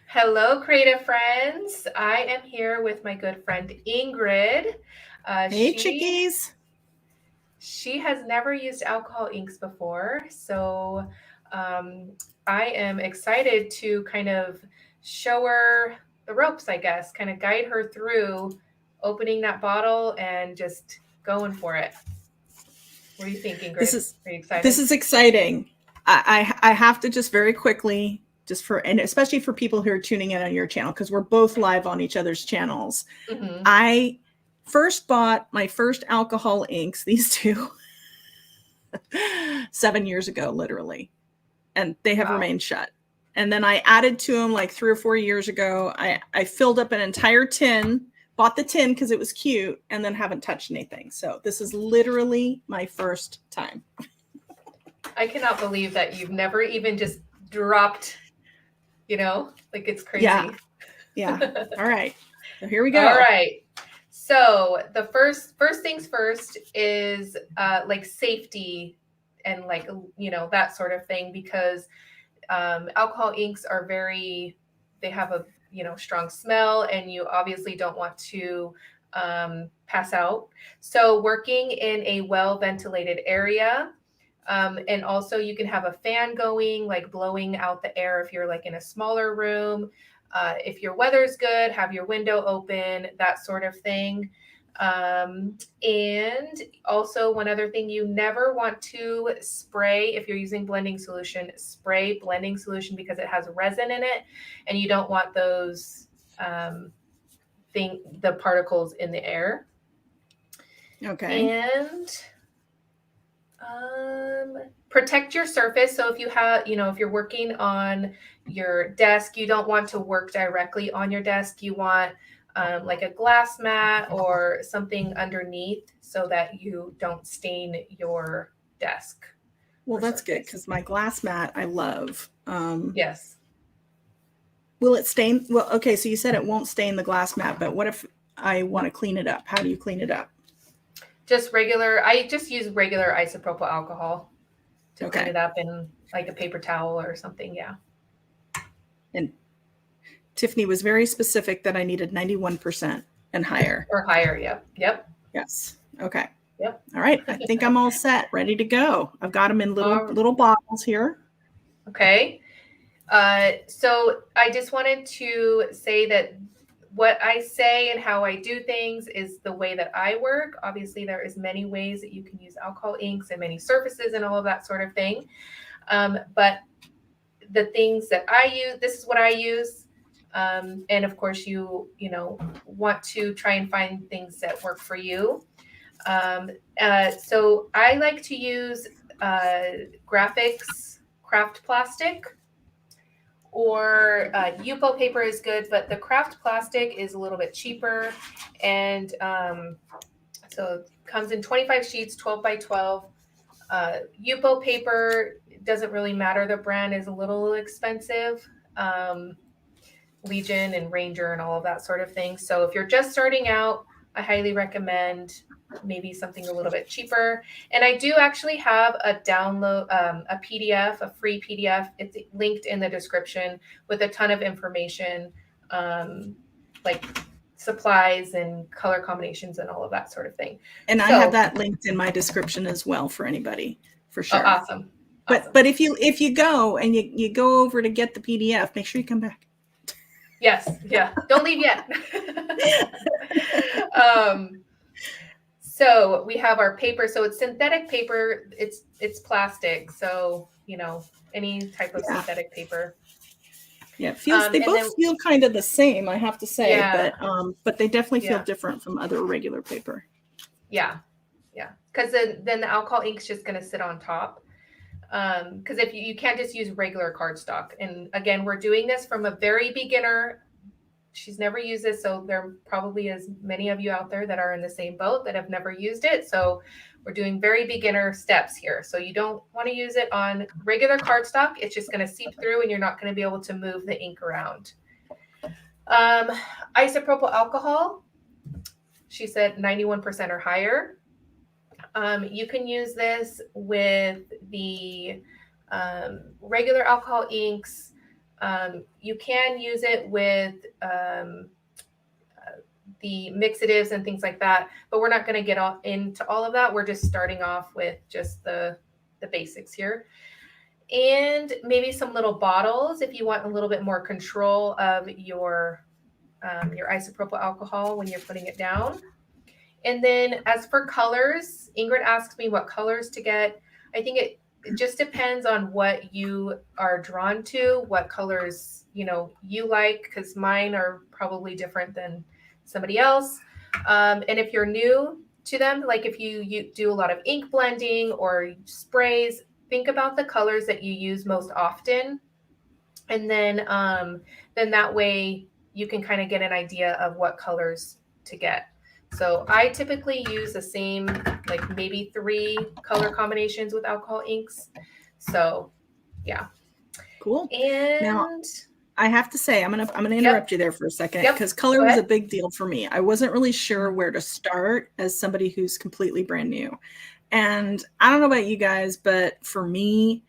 Hello, creative friends. I am here with my good friend Ingrid. Uh, Hey, she chickies. she has never used alcohol inks before, so um, I am excited to kind of show her the ropes. I guess, kind of guide her through opening that bottle and just going for it. What do you think, This Ingrid? is Are you this excited? is exciting. I have to just very quickly, just for and especially for people who are tuning in on your channel, because we're both live on each other's channels. Mm-hmm. I first bought my first alcohol inks, these two, 7 years ago, literally, and they have Wow. remained shut. And then I added to them like 3 or 4 years ago. I filled up an entire tin, bought the tin because it was cute, and then haven't touched anything. So this is literally my first time. I cannot believe that you've never even just dropped, like it's Yeah, crazy. yeah. All right. So here we All go. right. So the first things first is like safety and like that sort of thing because alcohol inks are they have a strong smell and you obviously don't want to pass out. So working in a well ventilated area. And also, you can have a fan going, like blowing out the air if you're like in a smaller room. If your weather's good, have your window open, that sort of thing. And also, one other thing, you never want to spray if you're using blending solution, spray blending solution because it has resin in it, and you don't want those the particles in the air. Okay. And protect your surface. So if you have, if you're working on your desk, you don't want to work directly on your desk. You want like a glass mat or something underneath so that you don't stain your desk Well, or that's good surface. because my glass mat I love. Yes. Will it stain? Well, okay. So you said it won't stain the glass mat, but what if I want to clean it up? How do you clean it up? I just use regular isopropyl alcohol to clean Okay. it up in like a paper towel or something. Yeah. And Tiffany was very specific that I needed 91% and higher. Or higher. Yep. Yep. Yes. Okay. Yep. All right. I think I'm all set, ready to go. I've got them in little Um, little bottles here. okay. So I just wanted to say that what I say and how I do things is the way that I work. Obviously, there is many ways that you can use alcohol inks and many surfaces and all of that sort of thing. But the things that I use, this is what I use. And of course, you want to try and find things that work for you. So I like to use Grafix craft plastic or Yupo paper is good, but the craft plastic is a little bit cheaper. And so it comes in 25 sheets, 12 by 12. Yupo paper doesn't really matter. The brand is a little expensive. Legion and Ranger and all of that sort of thing. So if you're just starting out, I highly recommend maybe something a little bit cheaper. And I do actually have a download, a PDF, a free PDF. It's linked in the description with a ton of information, like supplies and color combinations and all of that sort of thing. And I have So, that linked in my description as well for anybody, for oh, sure. awesome. But Awesome. but if you go and you go over to get the PDF, make sure you come back. Yes. Yeah. Don't leave yet. um, So we have our paper. So it's synthetic paper. It's plastic. So any type of Yeah, synthetic paper. yeah. It feels they And both then feel kind of the same, I have to say, yeah, but they definitely feel yeah, different from other regular paper. yeah, yeah. Because then the alcohol ink's just gonna sit on top. Because if you can't just use regular cardstock. And again, we're doing this from a very beginner. She's never used this, so there probably is many of you out there that are in the same boat that have never used it. So we're doing very beginner steps here. So you don't want to use it on regular cardstock. It's just going to seep through and you're not going to be able to move the ink around. Um, Isopropyl alcohol, she said 91% or higher. You can use this with the regular alcohol inks. You can use it with the mixatives and things like that, but we're not going to get into all of that. We're just starting off with just the basics here. And maybe some little bottles if you want a little bit more control of your isopropyl alcohol when you're putting it down. And then as for colors, Ingrid asked me what colors to get. I think it just depends on what you are drawn to, what colors, you like, because mine are probably different than somebody else. And if you're new to them, like if you do a lot of ink blending or sprays, think about the colors that you use most often. And then that way you can kind of get an idea of what colors to get. So I typically use the same, like maybe 3 color combinations with alcohol inks. So yeah. Cool. And now I have to say, I'm gonna interrupt you there for a second, because color was a big deal for me. I wasn't really sure where to start as somebody who's completely brand new. And I don't know about you guys, but for me,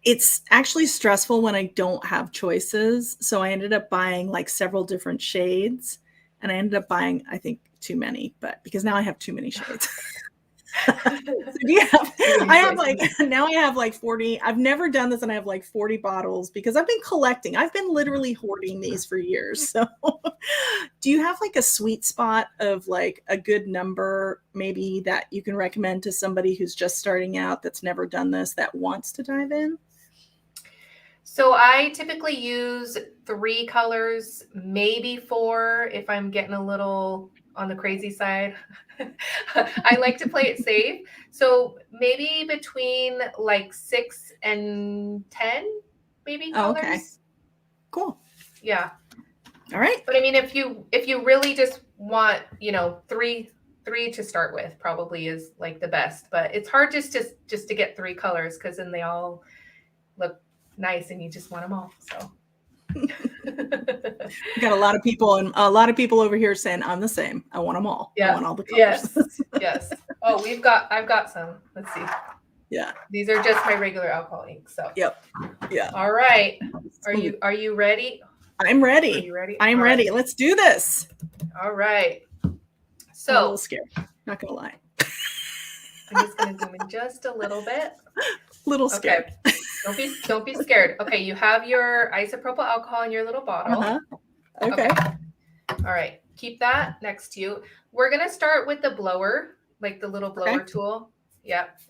it's actually stressful when I don't have choices. So I ended up buying like several different shades, and I ended up buying, I think, too many, but because now I have too many shades. So I have like 40. I've never done this, and I have like 40 bottles because I've been collecting. I've been literally hoarding these for years. So do you have like a sweet spot of like a good number maybe that you can recommend to somebody who's just starting out, that's never done this, that wants to dive in? So I typically use 3 colors, maybe 4 if I'm getting a little on the crazy side. I like to play it safe. So maybe between like 6 and 10, maybe colors. Okay. Cool. Yeah. All right. But I mean, if you really just want, 3 to start with, probably is like the best. But it's hard just to get 3 colors, because then they all look nice and you just want them all. So got a lot of people over here saying I'm the same. I want them all. Yeah. I want all the colors. Yes. Oh, I've got some. Let's see. Yeah. These are just my regular alcohol ink. So. Yep. Yeah. All right. Are you ready? I'm ready. Are you ready? I'm all ready. Right. Let's do this. All right. So I'm a little scared. Not gonna lie. I'm just gonna zoom in just a little bit. Little scared. Okay. Don't be scared. Okay, you have your isopropyl alcohol in your little bottle. Uh-huh. Okay. All right. Keep that next to you. We're gonna start with the blower, like the little blower tool. Yep.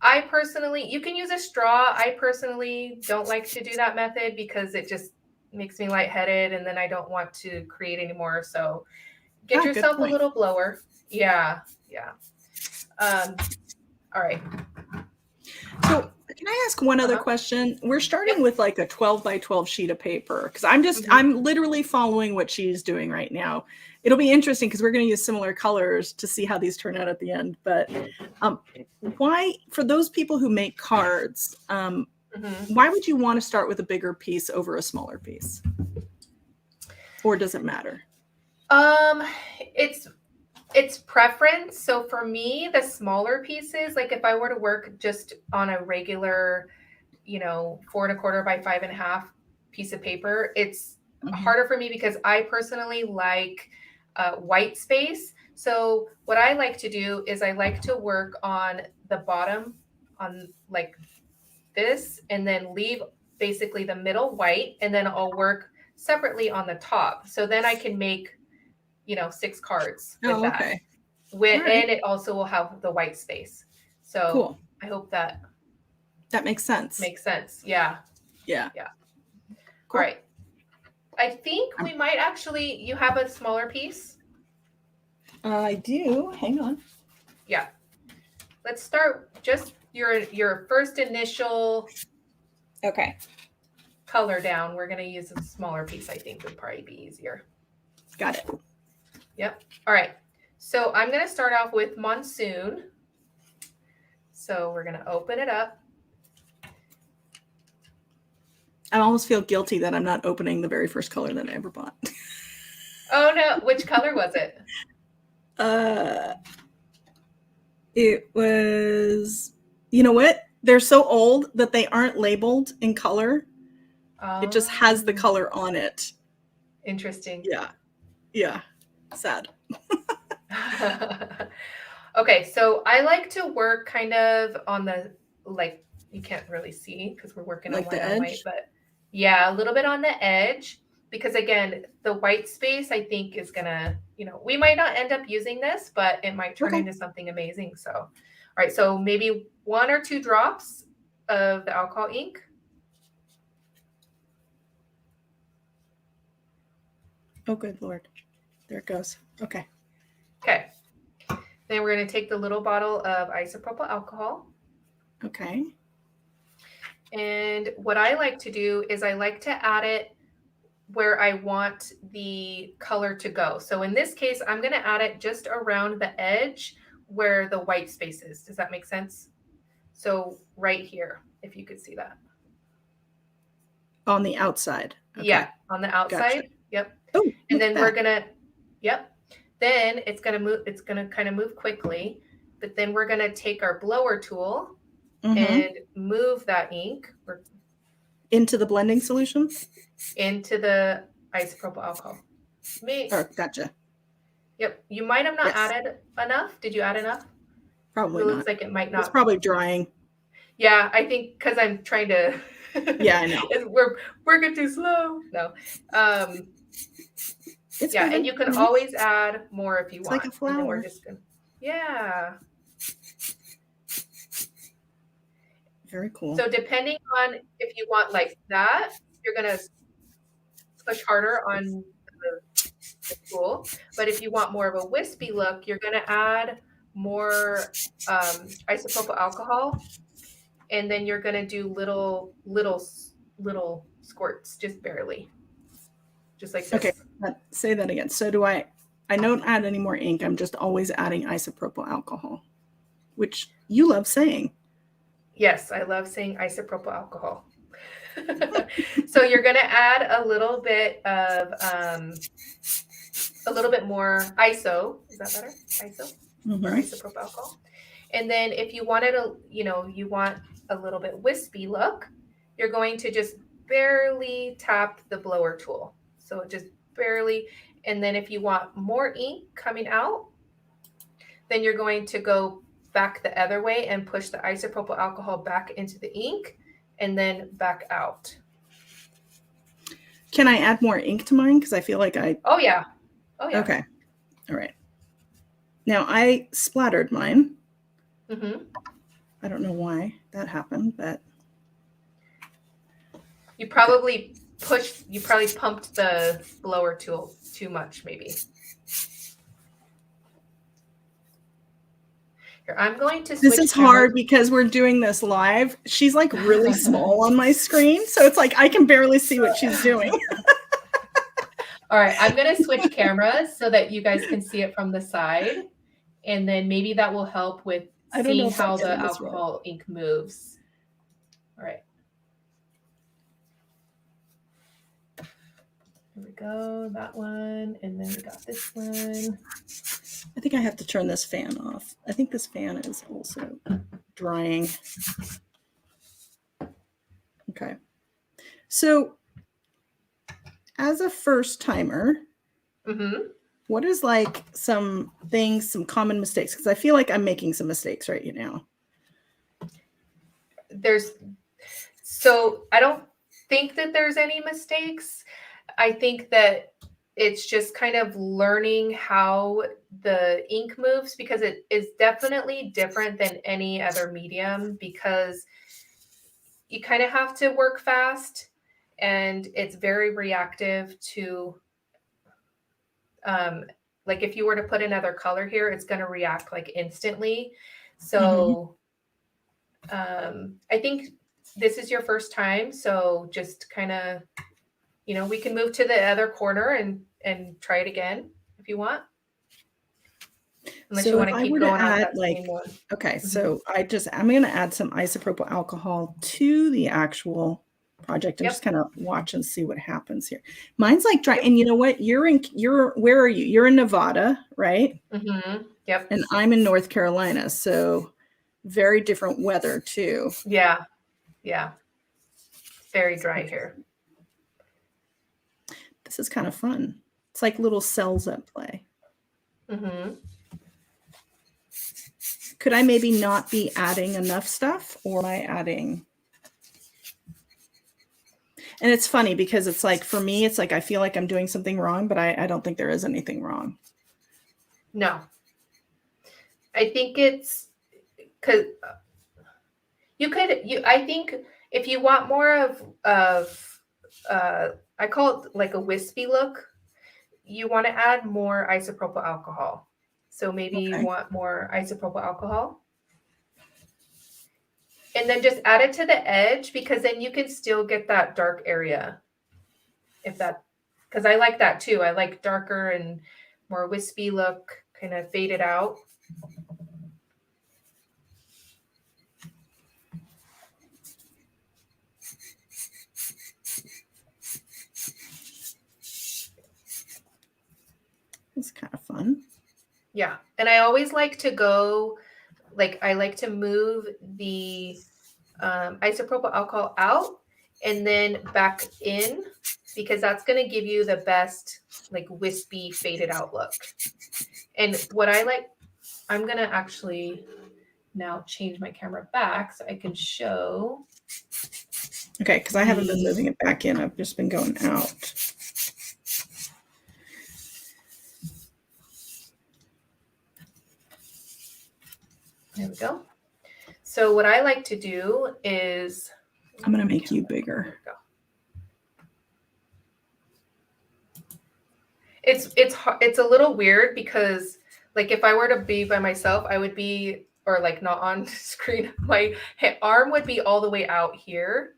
You can use a straw. I personally don't like to do that method because it just makes me lightheaded, and then I don't want to create anymore. So get yourself a little blower. Yeah. All right. So can I ask one other question? We're starting with like a 12 by 12 sheet of paper, because I'm literally following what she's doing right now. It'll be interesting because we're going to use similar colors to see how these turn out at the end. But why, for those people who make cards, why would you want to start with a bigger piece over a smaller piece? Or does it matter? It's preference. So for me, the smaller pieces, like if I were to work just on a regular, 4 1/4 by 5 1/2 piece of paper, it's harder for me because I personally like white space. So what I like to do is I like to work on the bottom on like this, and then leave basically the middle white, and then I'll work separately on the top. So then I can make 6 cards with that. Okay. And it also will have the white space. So cool. I hope that makes sense. Yeah. Cool. All right. I think we might actually, you have a smaller piece? I do. Hang on. Yeah. Let's start just your first initial color down. We're going to use a smaller piece, I think would probably be easier. Got it. Yep. All right. So I'm going to start off with Monsoon. So we're going to open it up. I almost feel guilty that I'm not opening the very first color that I ever bought. Oh no. Which color was it? It was, you know what? They're so old that they aren't labeled in color. It just has the Oh, color on it. interesting. Yeah. Sad. Okay, so I like to work kind of on the, like, you can't really see because we're working Like the on white, edge. but yeah, a little bit on the edge because again, the white space I think is gonna, we might not end up using this, but it might turn Okay. into something amazing. So, all right, so maybe 1 or 2 drops of the alcohol ink. Oh, good Lord. There it goes. Okay. Okay. Then we're going to take the little bottle of isopropyl alcohol. Okay. And what I like to do is I like to add it where I want the color to go. So in this case, I'm going to add it just around the edge where the white space is. Does that make sense? So right here, if you could see that. On the outside. Okay. Yeah, on the outside. Gotcha. Yep. Oh, And then we're going to, yep. Then it's going to move, it's going to kind of move quickly, but then we're going to take our blower tool and move that ink into the blending solution? Into the isopropyl alcohol. Oh, gotcha. Yep. You might have not added enough. Did you add enough? Probably it not. Looks like it might not. It's probably drying. Yeah, I think because I'm trying to. Yeah, I know. We're working too slow. No. It's yeah, fine. and you can always add more if you want. Like a flower. And then we're just gonna. Yeah. Very cool. So depending on if you want like that, you're gonna push harder on the tool. But if you want more of a wispy look, you're gonna add more isopropyl alcohol, and then you're gonna do little squirts, just barely, just like this. Okay, say that again. So do I don't add any more ink. I'm just always adding isopropyl alcohol, which you love saying. Yes, I love saying isopropyl alcohol. So you're gonna add a little bit of a little bit more iso. Is that better? Iso or isopropyl alcohol. And then if you wanted you want a little bit wispy look, you're going to just barely tap the blower tool. So just barely. And then if you want more ink coming out, then you're going to go back the other way and push the isopropyl alcohol back into the ink and then back out. Can I add more ink to mine? Because I feel like Oh yeah. Okay. All right. Now I splattered mine. I don't know why that happened, but you probably pumped the blower tool too much, maybe. Here, I'm going to switch. This is hard because we're doing this live. She's like really small on my screen, so it's like I can barely see what she's doing. All right, I'm going to switch cameras so that you guys can see it from the side, and then maybe that will help with seeing how the alcohol ink moves. All right. Here we go, that one, and then we got this one. I think I have to turn this fan off. I think this fan is also drying. Okay. So as a first timer, what is like some common mistakes? Because I feel like I'm making some mistakes right now. So I don't think that there's any mistakes. I think that it's just kind of learning how the ink moves, because it is definitely different than any other medium, because you kind of have to work fast and it's very reactive to, like if you were to put another color here, it's going to react like instantly. So I think this is your first time. So just kind of, we can move to the other corner and try it again if you want. Unless you want to keep going on that same one. Okay, so I'm going to add some isopropyl alcohol to the actual project and just kind of watch and see what happens here. Mine's like dry, and you know what? Where are you? You're in Nevada, right? Yep. And I'm in North Carolina, so very different weather too. Yeah. Very dry here. This is kind of fun. It's like little cells at play. Mm-hmm. Could I maybe not be adding enough stuff, or am I adding? And it's funny because it's like, for me, it's like I feel like I'm doing something wrong, but I don't think there is anything wrong. No. I think it's because I think if you want more of I call it like a wispy look, you want to add more isopropyl alcohol. So maybe you want more isopropyl alcohol. And then just add it to the edge, because then you can still get that dark area. Because I like that too. I like darker and more wispy look, kind of faded out. It's kind of fun. Yeah. And I always like to go, like, I like to move the isopropyl alcohol out and then back in, because that's going to give you the best, like, wispy faded out look. And what I like, I'm going to actually now change my camera back so I can show. Okay, because I haven't been moving it back in. I've just been going out. There we go. So what I like to do is, I'm going to make you bigger. It's a little weird because, like, if I were to be by myself, I would be, or like not on screen, my arm would be all the way out here.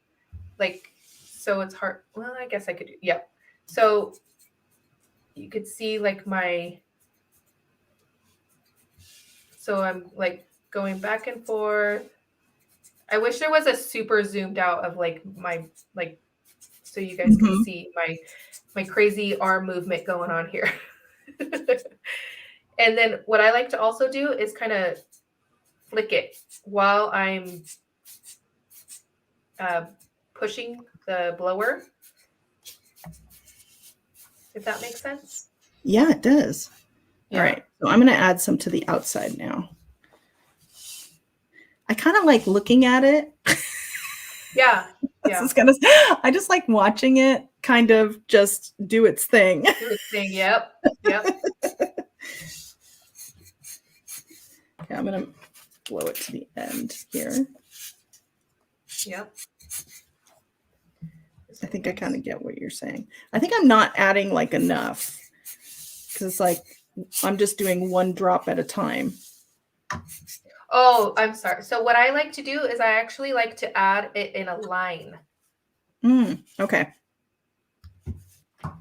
Like, so it's hard. Well, I guess I could do, yeah. So you could see like so I'm like going back and forth. I wish there was a super zoomed out of like my, like, so you guys can see my crazy arm movement going on here. And then what I like to also do is kind of flick it while I'm pushing the blower, if that makes sense. Yeah, it does. Yeah. All right. So I'm going to add some to the outside now. I kind of like looking at it. Yeah. Yeah. I just like watching it kind of just do its thing. Do its thing. Yep. Yep. Okay, I'm going to blow it to the end here. Yep. I think I kind of get what you're saying. I think I'm not adding like enough, because it's like I'm just doing one drop at a time. Oh, I'm sorry. So what I like to do is I actually like to add it in a line. Okay.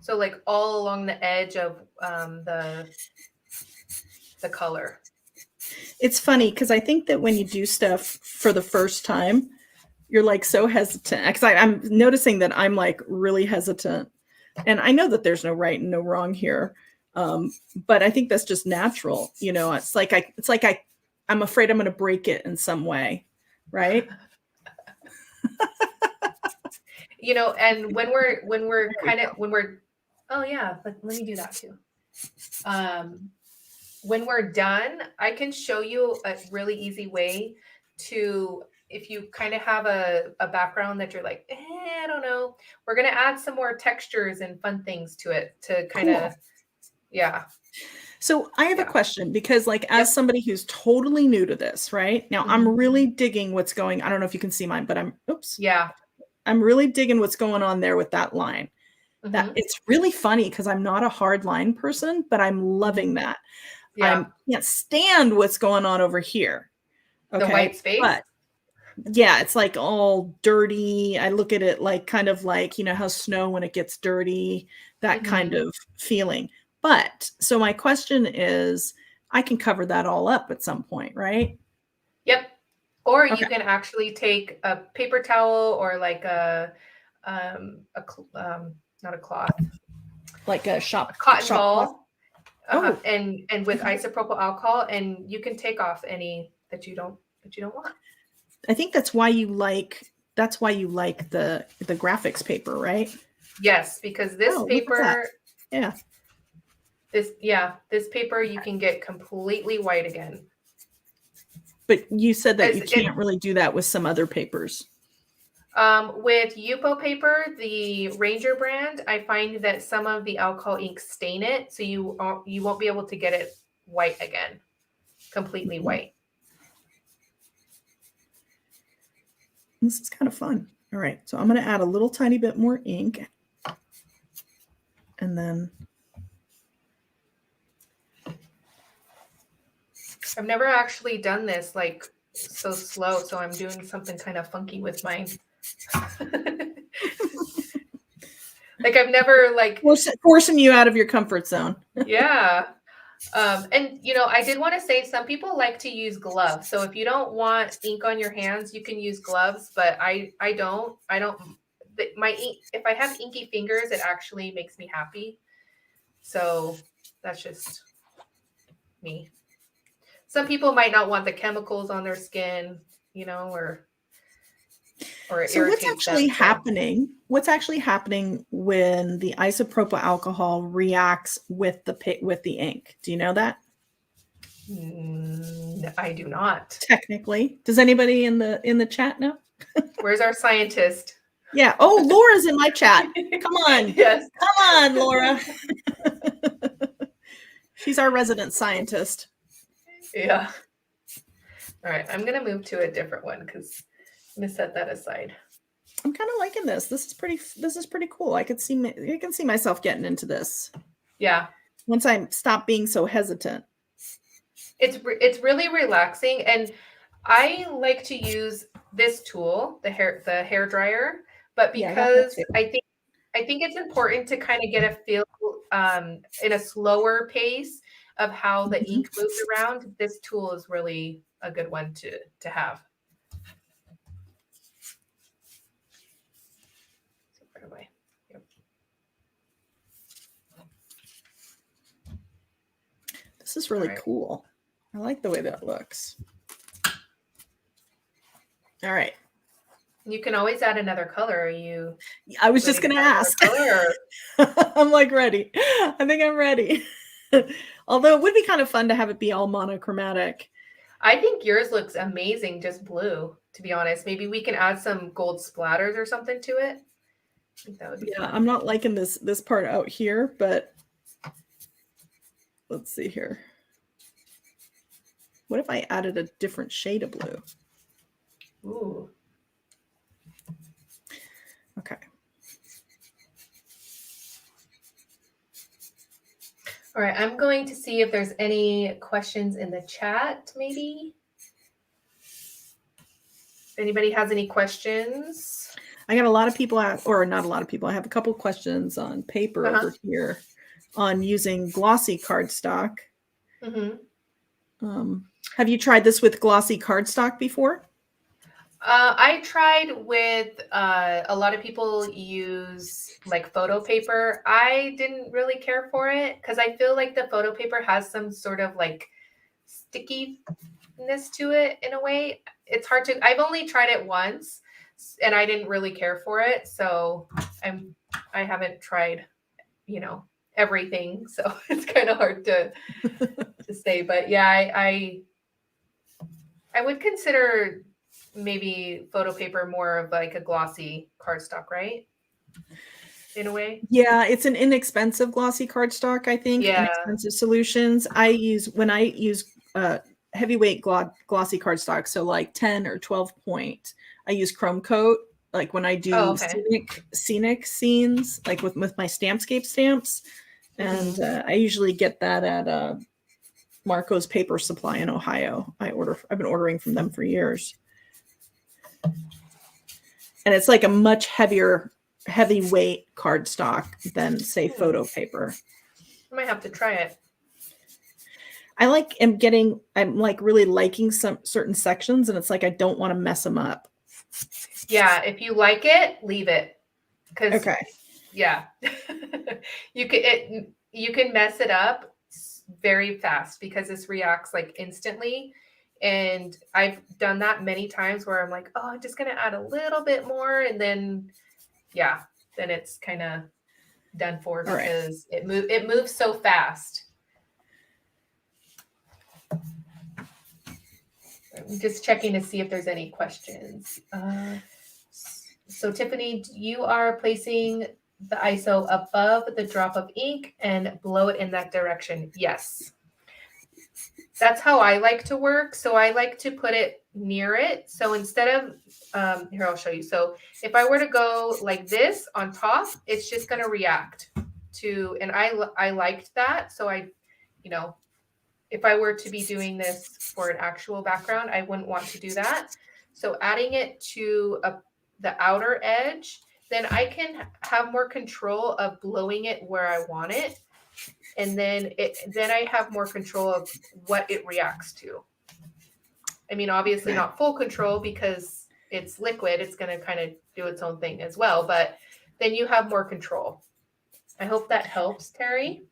So like all along the edge of the color. It's funny because I think that when you do stuff for the first time, you're like so hesitant. Because I'm noticing that I'm like really hesitant, and I know that there's no right and no wrong here, but I think that's just natural. You know, it's like I'm afraid I'm going to break it in some way, right? You know, and when we're oh yeah, let me do that too. When we're done, I can show you a really easy way to, if you kind of have a background that you're like, I don't know, we're going to add some more textures and fun things to it to kind of, yeah. So I have a question, because like, as somebody who's totally new to this, right now, I'm really digging what's going, I don't know if you can see mine, but I'm really digging what's going on there with that line. That it's really funny because I'm not a hard line person, but I'm loving that. I can't stand what's going on over here. Okay. The white space. But yeah, it's like all dirty. I look at it like kind of like, you know, how snow when it gets dirty, that kind of feeling. But so my question is, I can cover that all up at some point, right? Yep. Or you can actually take a paper towel or like not a cloth, like a cotton ball. And with Okay. isopropyl alcohol, and you can take off any that you don't want. I think that's why you like the Grafix paper, right? Yes, because this Oh, look at that. paper, Yeah. this paper you can get completely white again. But you said that you It's- can't really do that with some other papers. With Yupo paper, the Ranger brand, I find that some of the alcohol inks stain it, so you won't be able to get it white again, completely white. This is kind of fun. All right, so I'm going to add a little tiny bit more ink. And then I've never actually done this like so slow, so I'm doing something kind of funky with mine. Like I've never like forcing you out of your comfort zone. Yeah. And I did want to say some people like to use gloves. So if you don't want ink on your hands, you can use gloves, but I don't. My ink, if I have inky fingers, it actually makes me happy. So that's just me. Some people might not want the chemicals on their skin, or it So what's irritates actually them, so. happening? What's actually happening when the isopropyl alcohol reacts with the ink? Do you know that? I do not. Technically, does anybody in the chat know? Where's our scientist? Yeah. Oh, Laura's in my chat. Come on. Yes. Come on, Laura. She's our resident scientist. Yeah. All right. I'm going to move to a different one because I'm going to set that aside. I'm kind of liking this. This is pretty cool. I can see myself getting into this. Yeah. Once I stop being so hesitant. It's really relaxing, and I like to use this tool, the hair dryer, but because I think it's important to kind of get a feel in a slower pace of how the ink moves around. This tool is really a good one to have. This is really cool. I like the way that looks. All right. You can always add another color. I was just going to ask. I'm like ready. I think I'm ready. Although it would be kind of fun to have it be all monochromatic. I think yours looks amazing, just blue, to be honest. Maybe we can add some gold splatters or something to it. I think that would be fun. I'm not liking this part out here, but let's see here. What if I added a different shade of blue? Ooh. Okay. All right, I'm going to see if there's any questions in the chat, maybe. If anybody has any questions. I got a lot of people, or not a lot of people. I have a couple questions on paper over here on using glossy cardstock. Have you tried this with glossy cardstock before? I tried with a lot of people use like photo paper. I didn't really care for it because I feel like the photo paper has some sort of like stickiness to it in a way. It's hard to. I've only tried it once, and I didn't really care for it. So I haven't tried, everything. So it's kind of hard to say. But yeah, I would consider maybe photo paper more of like a glossy cardstock, right? In a way. Yeah, it's an inexpensive glossy cardstock, I think. Yeah. Inexpensive solutions. When I use heavyweight glossy cardstock, so like 10 or 12 point, I use chrome coat. Like when I do scenic scenes, like with my Stampscape stamps. And I usually get that at Marco's Paper Supply in Ohio. I've been ordering from them for years. And it's like a much heavyweight cardstock than say photo paper. I might have to try it. I'm like really liking some certain sections, and it's like I don't want to mess them up. Yeah, if you like it, leave it. Okay. Yeah. you can mess it up very fast because this reacts like instantly. And I've done that many times where I'm like, oh, I'm just going to add a little bit more. And then, yeah, then it's kind of done for All right. because it moves so fast. I'm just checking to see if there's any questions. So Tiffany, you are placing the ISO above the drop of ink and blow it in that direction. Yes. That's how I like to work. So I like to put it near it. So instead of, here, I'll show you. So if I were to go like this on top, it's just going to react to, and I liked that. So I, you know, if I were to be doing this for an actual background, I wouldn't want to do that. So adding it to the outer edge, then I can have more control of blowing it where I want it. And then I have more control of what it reacts to. I mean, obviously not full control because it's liquid. It's going to kind of do its own thing as well. But then you have more control. I hope that helps, Terry.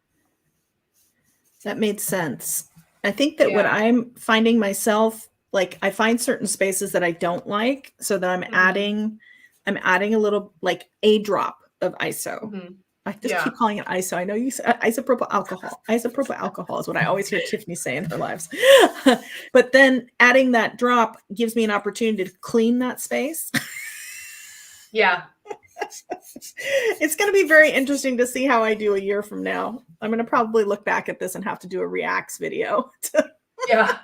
That made sense. I think that what I'm finding myself, like I find certain spaces that I don't like, so that I'm adding a little, like a drop of ISO. I just keep calling it ISO. I know you said isopropyl alcohol. Isopropyl alcohol is what I always hear Tiffany say in her lives. But then adding that drop gives me an opportunity to clean that space. Yeah. It's going to be very interesting to see how I do a year from now. I'm going to probably look back at this and have to do a reacts video. Yeah.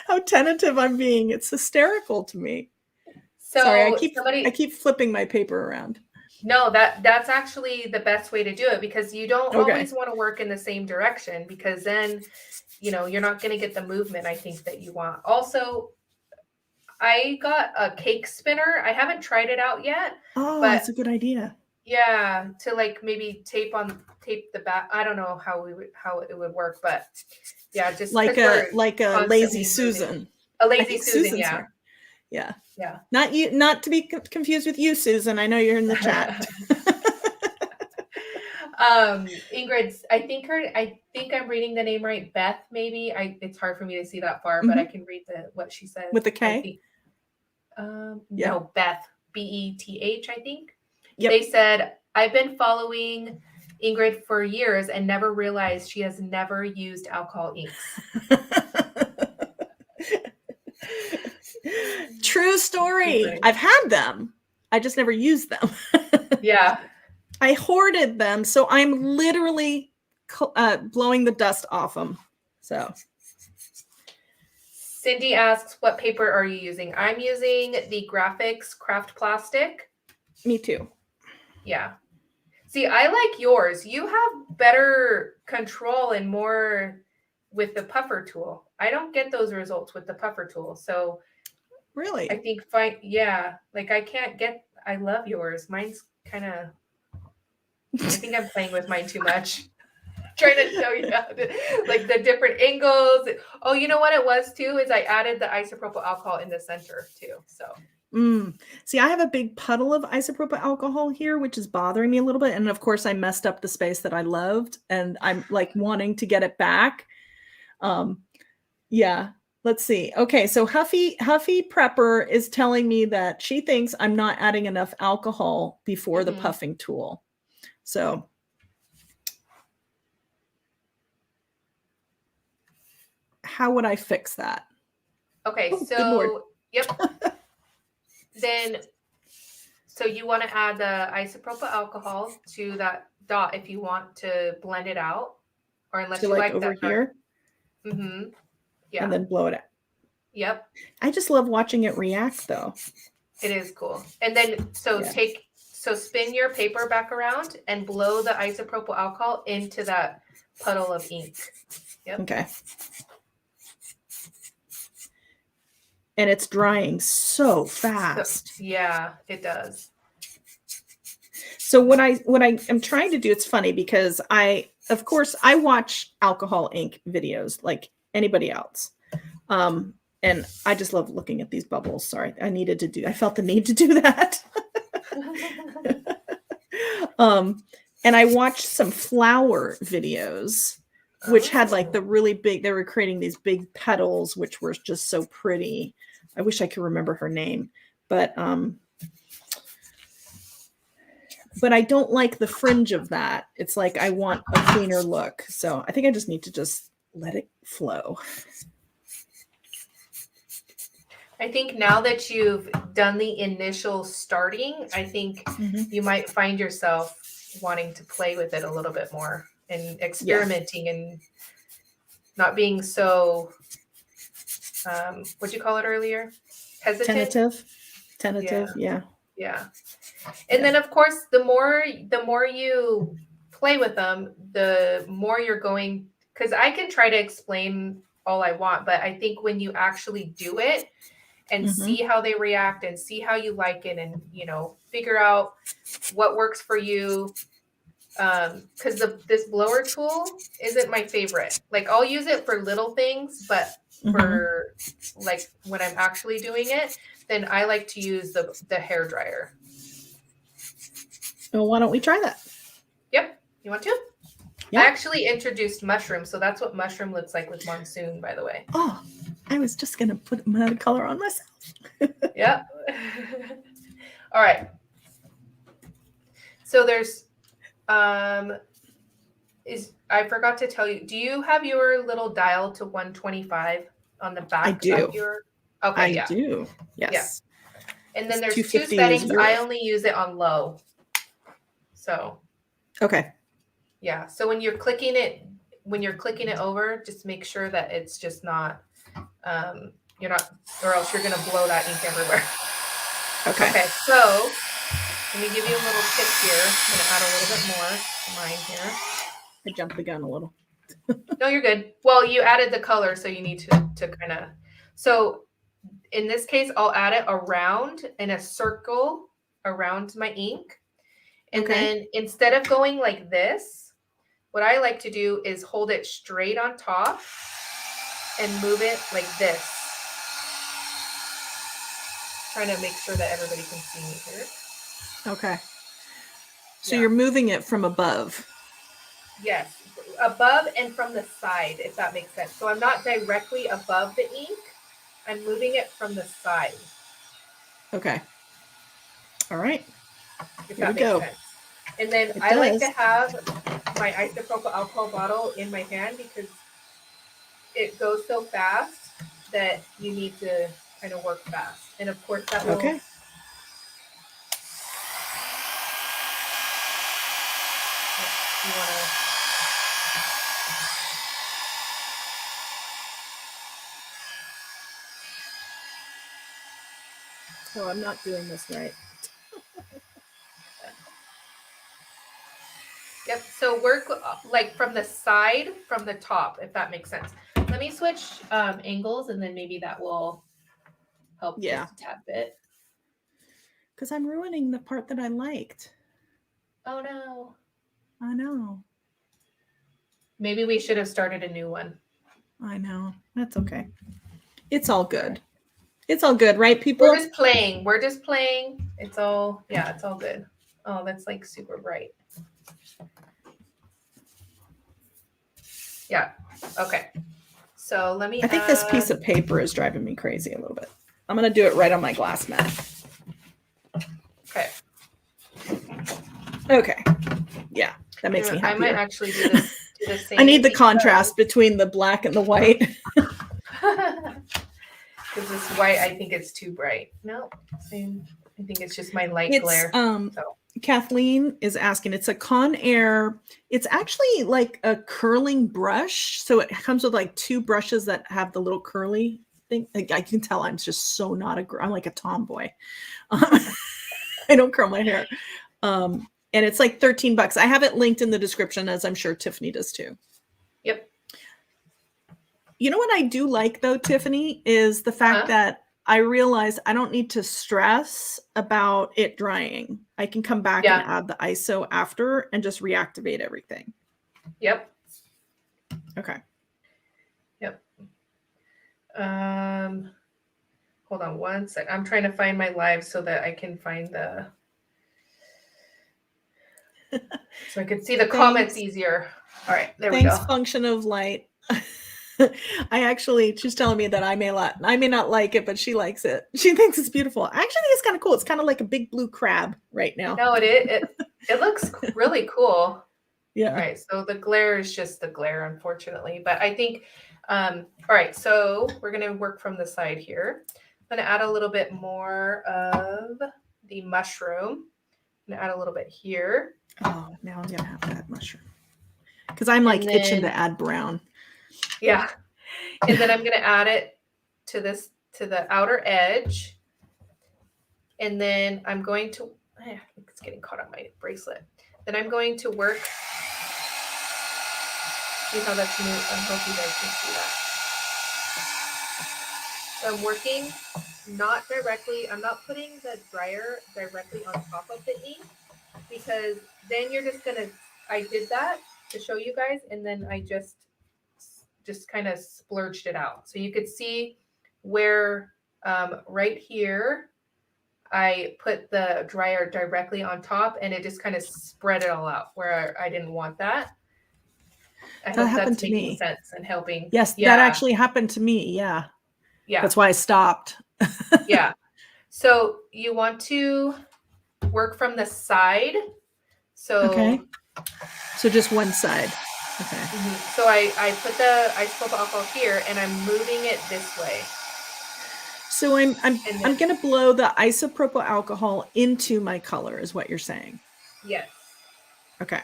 How tentative I'm being. It's hysterical to me. So sorry, I keep flipping my paper around. No, that's actually the best way to do it, because you don't always want to work in the same direction, because then, you know, you're not going to get the movement I think that you want. Also, I got a cake spinner. I haven't tried it out yet. Oh, that's a good idea. Yeah, to like maybe tape the back. I don't know how it would work, but yeah, just like a lazy Susan. A lazy Susan, yeah. Here. Yeah. Yeah. Not to be confused with you, Susan. I know you're in the chat. Ingrid, I think I'm reading the name right. Beth, maybe. It's hard for me to see that far, but I can read what she said. With the K? No, Beth. BETH, I think. Yep. They said, I've been following Ingrid for years and never realized she has never used alcohol inks. True story. I've had them. I just never used them. Yeah. I hoarded them, so I'm literally blowing the dust off them. So Cindy asks, what paper are you using? I'm using the Grafix Craft Plastic. Me too. Yeah. See, I like yours. You have better control and more with the puffer tool. I don't get those results with the puffer tool. So really, I think like I love yours. Mine's kind of, I think I'm playing with mine too much. Trying to show you like the different angles. Oh, you know what it was too, is I added the isopropyl alcohol in the center too. So see, I have a big puddle of isopropyl alcohol here, which is bothering me a little bit. And of course I messed up the space that I loved, and I'm like wanting to get it back. Yeah, let's see. Okay. So Huffy Prepper is telling me that she thinks I'm not adding enough alcohol before the puffing tool. So how would I fix that? Okay. So, yep. Then, so you want to add the isopropyl alcohol to that dot if you want to blend it out, or unless you like over that here. Yeah. And then blow it out. Yep. I just love watching it react though. It is cool. And then, so spin your paper back around and blow the isopropyl alcohol into that puddle of ink. Yep. Okay. And it's drying so fast. Yeah, it does. So what I am trying to do, it's funny because of course I watch alcohol ink videos like anybody else. And I just love looking at these bubbles. Sorry, I felt the need to do that. And I watched some flower videos, which had like the really big, they were creating these big petals, which were just so pretty. I wish I could remember her name, but but I don't like the fringe of that. It's like I want a cleaner look. So I think I just need to just let it flow. I think now that you've done the initial starting, I think you might find yourself wanting to play with it a little bit more and experimenting and not being so, what'd you call it earlier? Hesitant? Tentative. Yeah. And then of course, the more you play with them, the more you're going, because I can try to explain all I want, but I think when you actually do it and see how they react and see how you like it and, you know, figure out what works for you. Because this blower tool isn't my favorite. Like I'll use it for little things, but for like when I'm actually doing it, then I like to use the hair dryer. Well, why don't we try that? Yep. You want to? Yep. I actually introduced mushroom, so that's what mushroom looks like with monsoon, by the way. Oh, I was just gonna put another color on myself. Yep. All right. So there's I forgot to tell you, do you have your little dial to 125 on the back? I do. Of your okay, I do. Yes. Yeah. And then there's 250 two settings. is I only use it on low. So okay. yeah. So when you're clicking it over, just make sure that it's just not you're not, or else you're gonna blow that ink everywhere. Okay. Okay, so let me give you a little tip here. I'm gonna add a little bit more to mine here. I jumped the gun a little. No, you're good. Well, you added the color, so you need to kind of. So in this case, I'll add it around in a circle around my ink. And then instead of going like this, what I like to do is hold it straight on top and move it like this. Trying to make sure that everybody can see me here. Okay. So you're moving it from above. Yes, above and from the side, if that makes sense. So I'm not directly above the ink. I'm moving it from the side. Okay. All right. If that makes sense. And then I like to have my isopropyl alcohol bottle in my hand because it goes so fast that you need to kind of work fast. And of course that will... Okay. You want to... Oh, I'm not doing this right. Yep. So work like from the side, from the top, if that makes sense. Let me switch angles, and then maybe that will help just a tad bit. Because I'm ruining the part that I liked. Oh no. I know. Maybe we should have started a new one. I know. That's okay. It's all good. It's all good, right, people? We're just playing. It's all, it's all good. Oh, that's like super bright. Yeah. Okay. So let me I think this piece of paper is driving me crazy a little bit. I'm going to do it right on my glass mat. Okay. Okay. Yeah. That makes me happier. I might actually do the same. I need the contrast between the black and the white. Because this white, I think it's too bright. No, same. I think it's just my light glare. Kathleen is asking, it's a Conair. It's actually like a curling brush. So it comes with like two brushes that have the little curly thing. Like, I can tell I'm just so not I'm like a tomboy. I don't curl my hair. And it's like $13. I have it linked in the description, as I'm sure Tiffany does too. Yep. You know what I do like though, Tiffany, is the fact that I realize I don't need to stress about it drying. I can come back and add the ISO after and just reactivate everything. Yep. Okay. Yep. Hold on one sec. I'm trying to find my live so that I can find the so I can see the comments easier. All right, there we go. Thanks, function of light. She's telling me that I may not like it, but she likes it. She thinks it's beautiful. I actually think it's kind of cool. It's kind of like a big blue crab right now. No, it is. It looks really cool. Yeah. All right, so the glare is just the glare, unfortunately. But I think, all right, so we're going to work from the side here. I'm going to add a little bit more of the mushroom. I'm going to add a little bit here. Oh, now I'm going to have to add mushroom. Because I'm like itching to add brown. Yeah. And then I'm going to add it to this, to the outer edge. And then I'm going to, it's getting caught on my bracelet. Then I'm going to work. See how that's new? I hope you guys can see that. So I'm working not directly, I'm not putting the dryer directly on top of the ink, because then you're just gonna, I did that to show you guys, and then I just kind of splurged it out. So you could see where right here, I put the dryer directly on top, and it just kind of spread it all out where I didn't want that. I hope happened that's to making me. sense and helping. Yes, that actually happened to me. Yeah. Yeah. That's why I stopped. Yeah. So you want to work from the side. So okay. So just one side. Okay. So I put the isopropyl alcohol here, and I'm moving it this way. So I'm going to blow the isopropyl alcohol into my color, is what you're saying. Yes. Okay.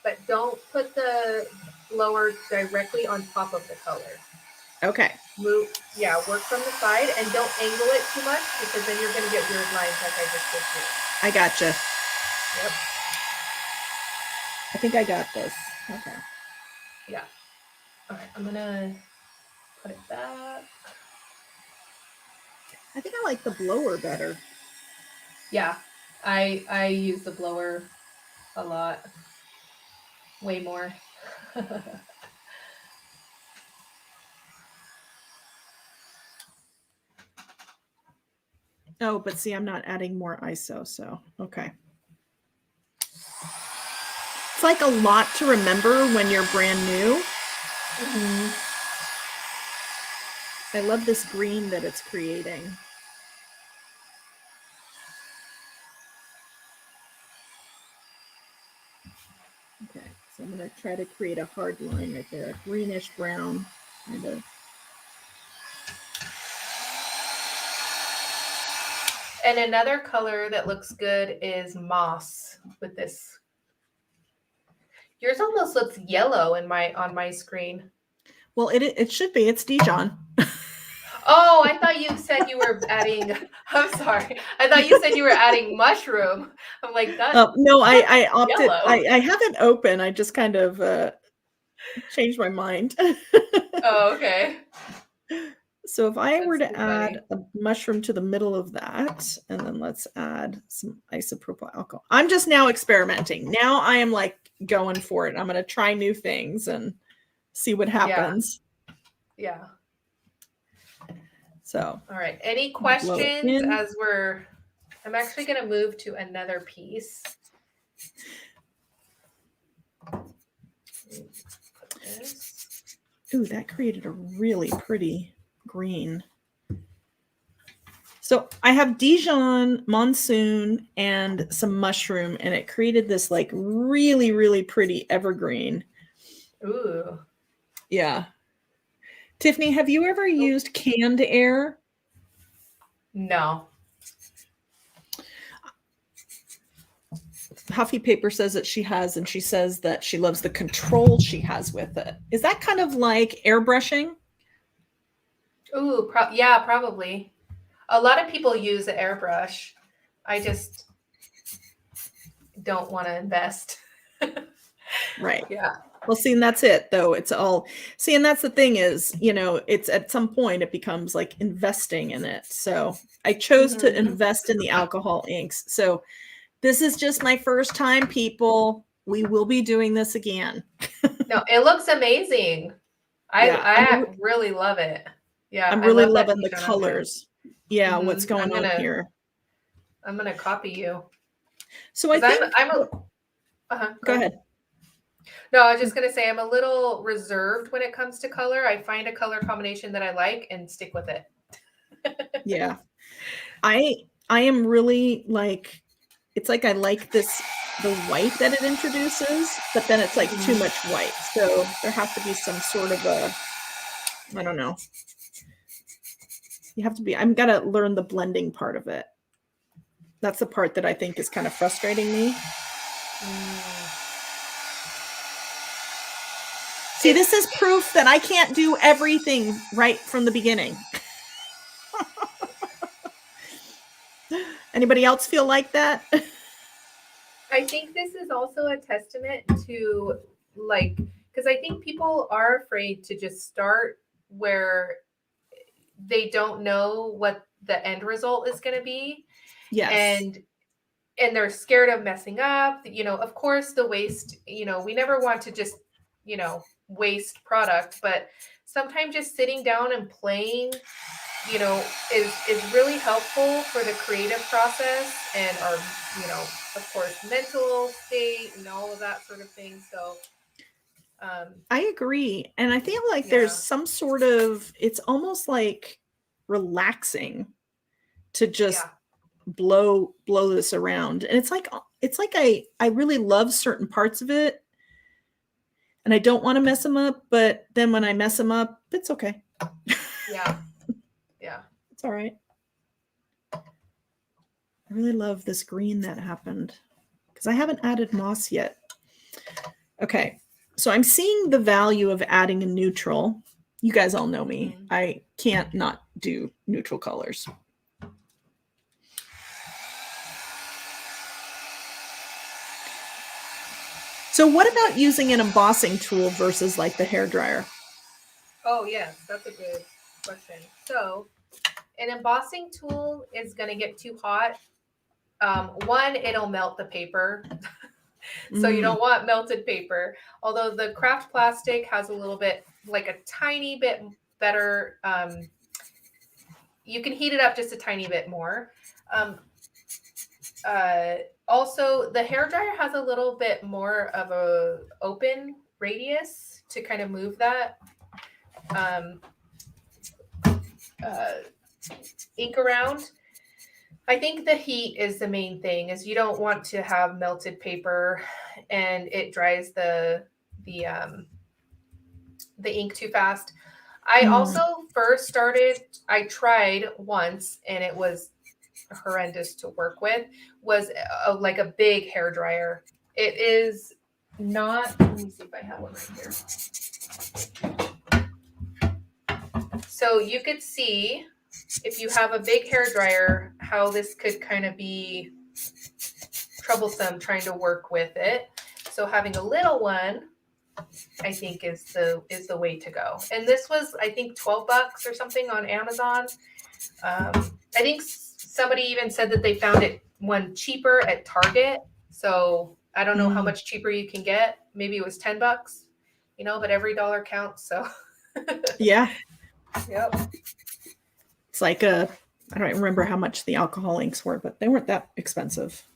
But don't put the blower directly on top of the color. Okay. Work from the side, and don't angle it too much, because then you're going to get weird lines like I just did here. I gotcha. Yep. I think I got this. Okay. Yeah. All right. I'm going to put it back. I think I like the blower better. Yeah. I use the blower a lot. Way more. Oh, but see, I'm not adding more ISO, so okay. It's like a lot to remember when you're brand new. Mm-hmm. I love this green that it's creating. Okay, so I'm going to try to create a hard line right there, a greenish brown kind of. And another color that looks good is moss with this. Yours almost looks yellow on my screen. Well, it should be. It's Dijon. Oh, I thought you said you were adding. I'm sorry. I thought you said you were adding mushroom. I'm like that. No, I opted. I have it open. I just kind of changed my mind. Oh, okay. So if I were to add a mushroom to the middle of that, and then let's add some isopropyl alcohol. I'm just now experimenting. Now I am like going for it. I'm going to try new things and see what happens. Yeah. So. All right. Any questions as I'm actually going to move to another piece. Ooh, that created a really pretty green. So I have Dijon, Monsoon, and some mushroom, and it created this like really, really pretty evergreen. Ooh. Yeah. Tiffany, have you ever used canned air? No. Huffy Paper says that she has, and she says that she loves the control she has with it. Is that kind of like airbrushing? Ooh, yeah, probably. A lot of people use the airbrush. I just don't want to invest. Right. Yeah. Well, see, and that's it, though. It's all, see, and that's the thing is, it's at some point it becomes like investing in it. So I chose to invest in the alcohol inks. So this is just my first time, people. We will be doing this again. No, it looks amazing. I really love it. Yeah. I'm really loving the colors. Yeah. What's going on here? I'm going to copy you. So I think go ahead. No, I was just going to say I'm a little reserved when it comes to color. I find a color combination that I like and stick with it. Yeah. I am really like, it's like I like this the white that it introduces, but then it's like too much white. So there has to be some sort of a, I don't know. You have to be, I'm gotta learn the blending part of it. That's the part that I think is kind of frustrating me. See, this is proof that I can't do everything right from the beginning. Anybody else feel like that? I think this is also a testament to, like, because I think people are afraid to just start where they don't know what the end result is going to be. Yes. And they're scared of messing up. You know, of course, the waste, you know, we never want to just, you know, waste product, but sometimes just sitting down and playing, you know, is really helpful for the creative process and our, you know, of course, mental state and all of that sort of thing. So I agree. And I feel like yeah. there's some sort of, it's almost like relaxing to just Yeah. blow this around. And it's like I really love certain parts of it and I don't want to mess them up, but then when I mess them up, it's okay. Yeah. Yeah. It's all right. I really love this green that happened because I haven't added moss yet. Okay. So I'm seeing the value of adding a neutral. You guys all know me. Mm-hmm. I can't not do neutral colors. So what about using an embossing tool versus like the hairdryer? Oh, yes, that's a good question. So an embossing tool is going to get too hot. One, it'll melt the paper. So you don't want melted paper. Although the craft plastic has a little bit, like a tiny bit better, you can heat it up just a tiny bit more. Also, the hairdryer has a little bit more of a open radius to kind of move that ink around. I think the heat is the main thing. Is you don't want to have melted paper, and it dries the ink too fast. I also first started. I tried once, and it was horrendous to work with. Was like a big hair dryer. It is not. Let me see if I have one right here. So you could see, if you have a big hair dryer, how this could kind of be troublesome trying to work with it. So having a little one, I think is the way to go. And this was, I think, $12 or something on Amazon. I think somebody even said that they found it one cheaper at Target. So I don't know how much cheaper you can get. Maybe it was $10, you know, but every dollar counts. So yeah. Yep. It's like I don't remember how much the alcohol inks were, but they weren't that expensive.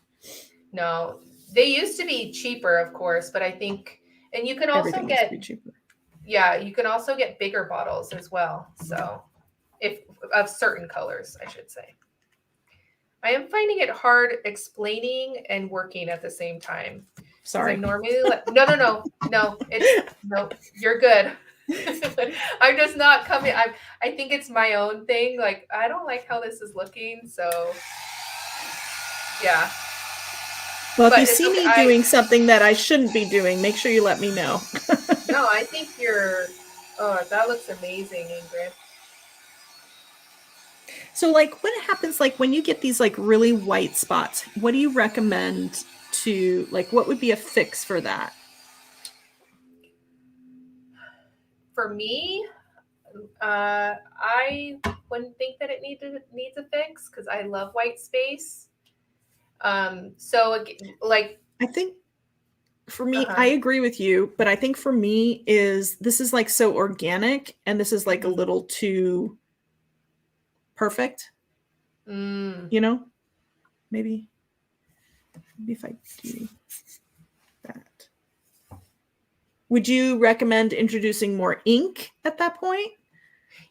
No, they used to be cheaper, of course, but I think, and you can also Everything get, used to be cheaper. Yeah, you can also get bigger bottles as well. So if of certain colors, I should say. I am finding it hard explaining and working at the same time. Sorry. I'm normally no, you're good. I'm just not coming. I think it's my own thing. Like, I don't like how this is looking. So yeah. Well, if you see me doing something that I shouldn't be doing, make sure you let me know. No, I think that looks amazing, Ingrid. So like what happens like when you get these like really white spots, what do you recommend to, like, what would be a fix for that? For me, I wouldn't think that it needs a fix because I love white space. So like, I think for me, I agree with you, but I think for me this is like so organic and this is like a little too perfect. You know, maybe if I do that. Would you recommend introducing more ink at that point?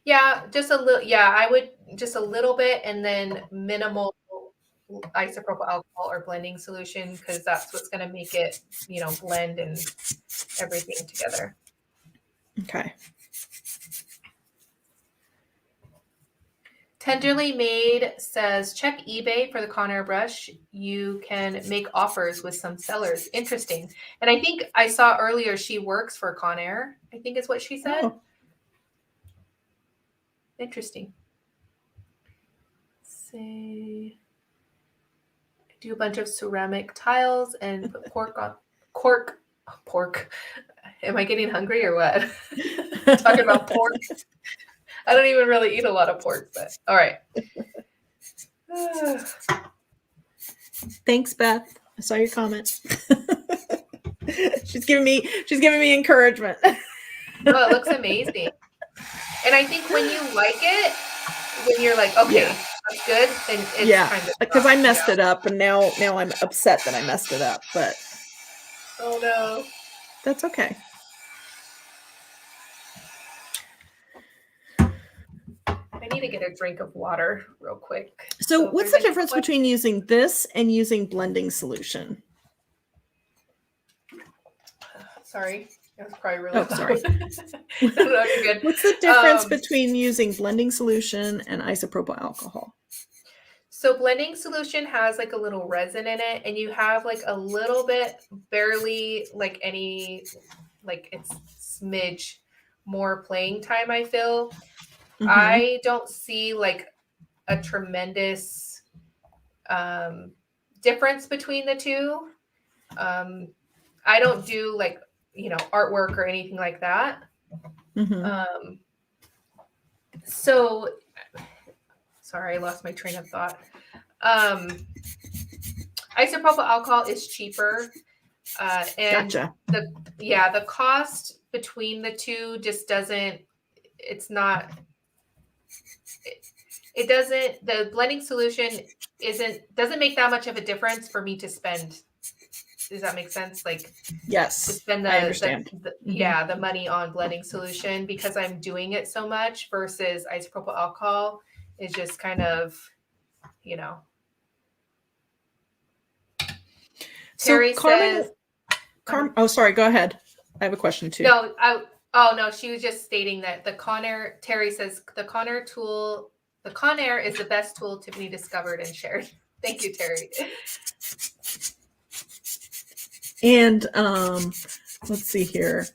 Yeah, just a little. Yeah, I would just a little bit, and then minimal isopropyl alcohol or blending solution, because that's what's going to make it, blend and everything together. Okay. Tenderly Made says, check eBay for the Conair brush. You can make offers with some sellers. Interesting. And I think I saw earlier she works for Conair, I think is what she said. Oh. Interesting. Say, do a bunch of ceramic tiles and put pork. Am I getting hungry or what? Talking about pork. I don't even really eat a lot of pork, but all right. Thanks, Beth. I saw your comment. She's giving me encouragement. Oh, it looks amazing. And I think when you like it, when you're like, okay, that's good, then it's kind of because I messed it up, and now I'm upset that I messed it up, but oh no, that's okay. I need to get a drink of water real quick. So what's the difference between using this and using blending solution? Sorry, that was probably really loud. Sorry. No, you're good. What's the difference between using blending solution and isopropyl alcohol? So blending solution has like a little resin in it, and you have like a little bit, barely like any, like it's smidge more playing time, I feel. Mm-hmm. I don't see like a tremendous difference between the two. I don't do like, artwork or anything like that. Mm-hmm. So sorry, I lost my train of thought. Isopropyl alcohol is cheaper. And gotcha. The cost between the two just doesn't, the blending solution doesn't make that much of a difference for me to spend. Does that make sense? Like, yes, to spend I understand. The money on blending solution, because I'm doing it so much, versus isopropyl alcohol is just kind of, Terry says. Oh, sorry. Go ahead. I have a question too. No, no. She was just stating that the Conair. Terry says the Conair tool. The Conair is the best tool to be discovered and shared. Thank you, Terry. And let's see here.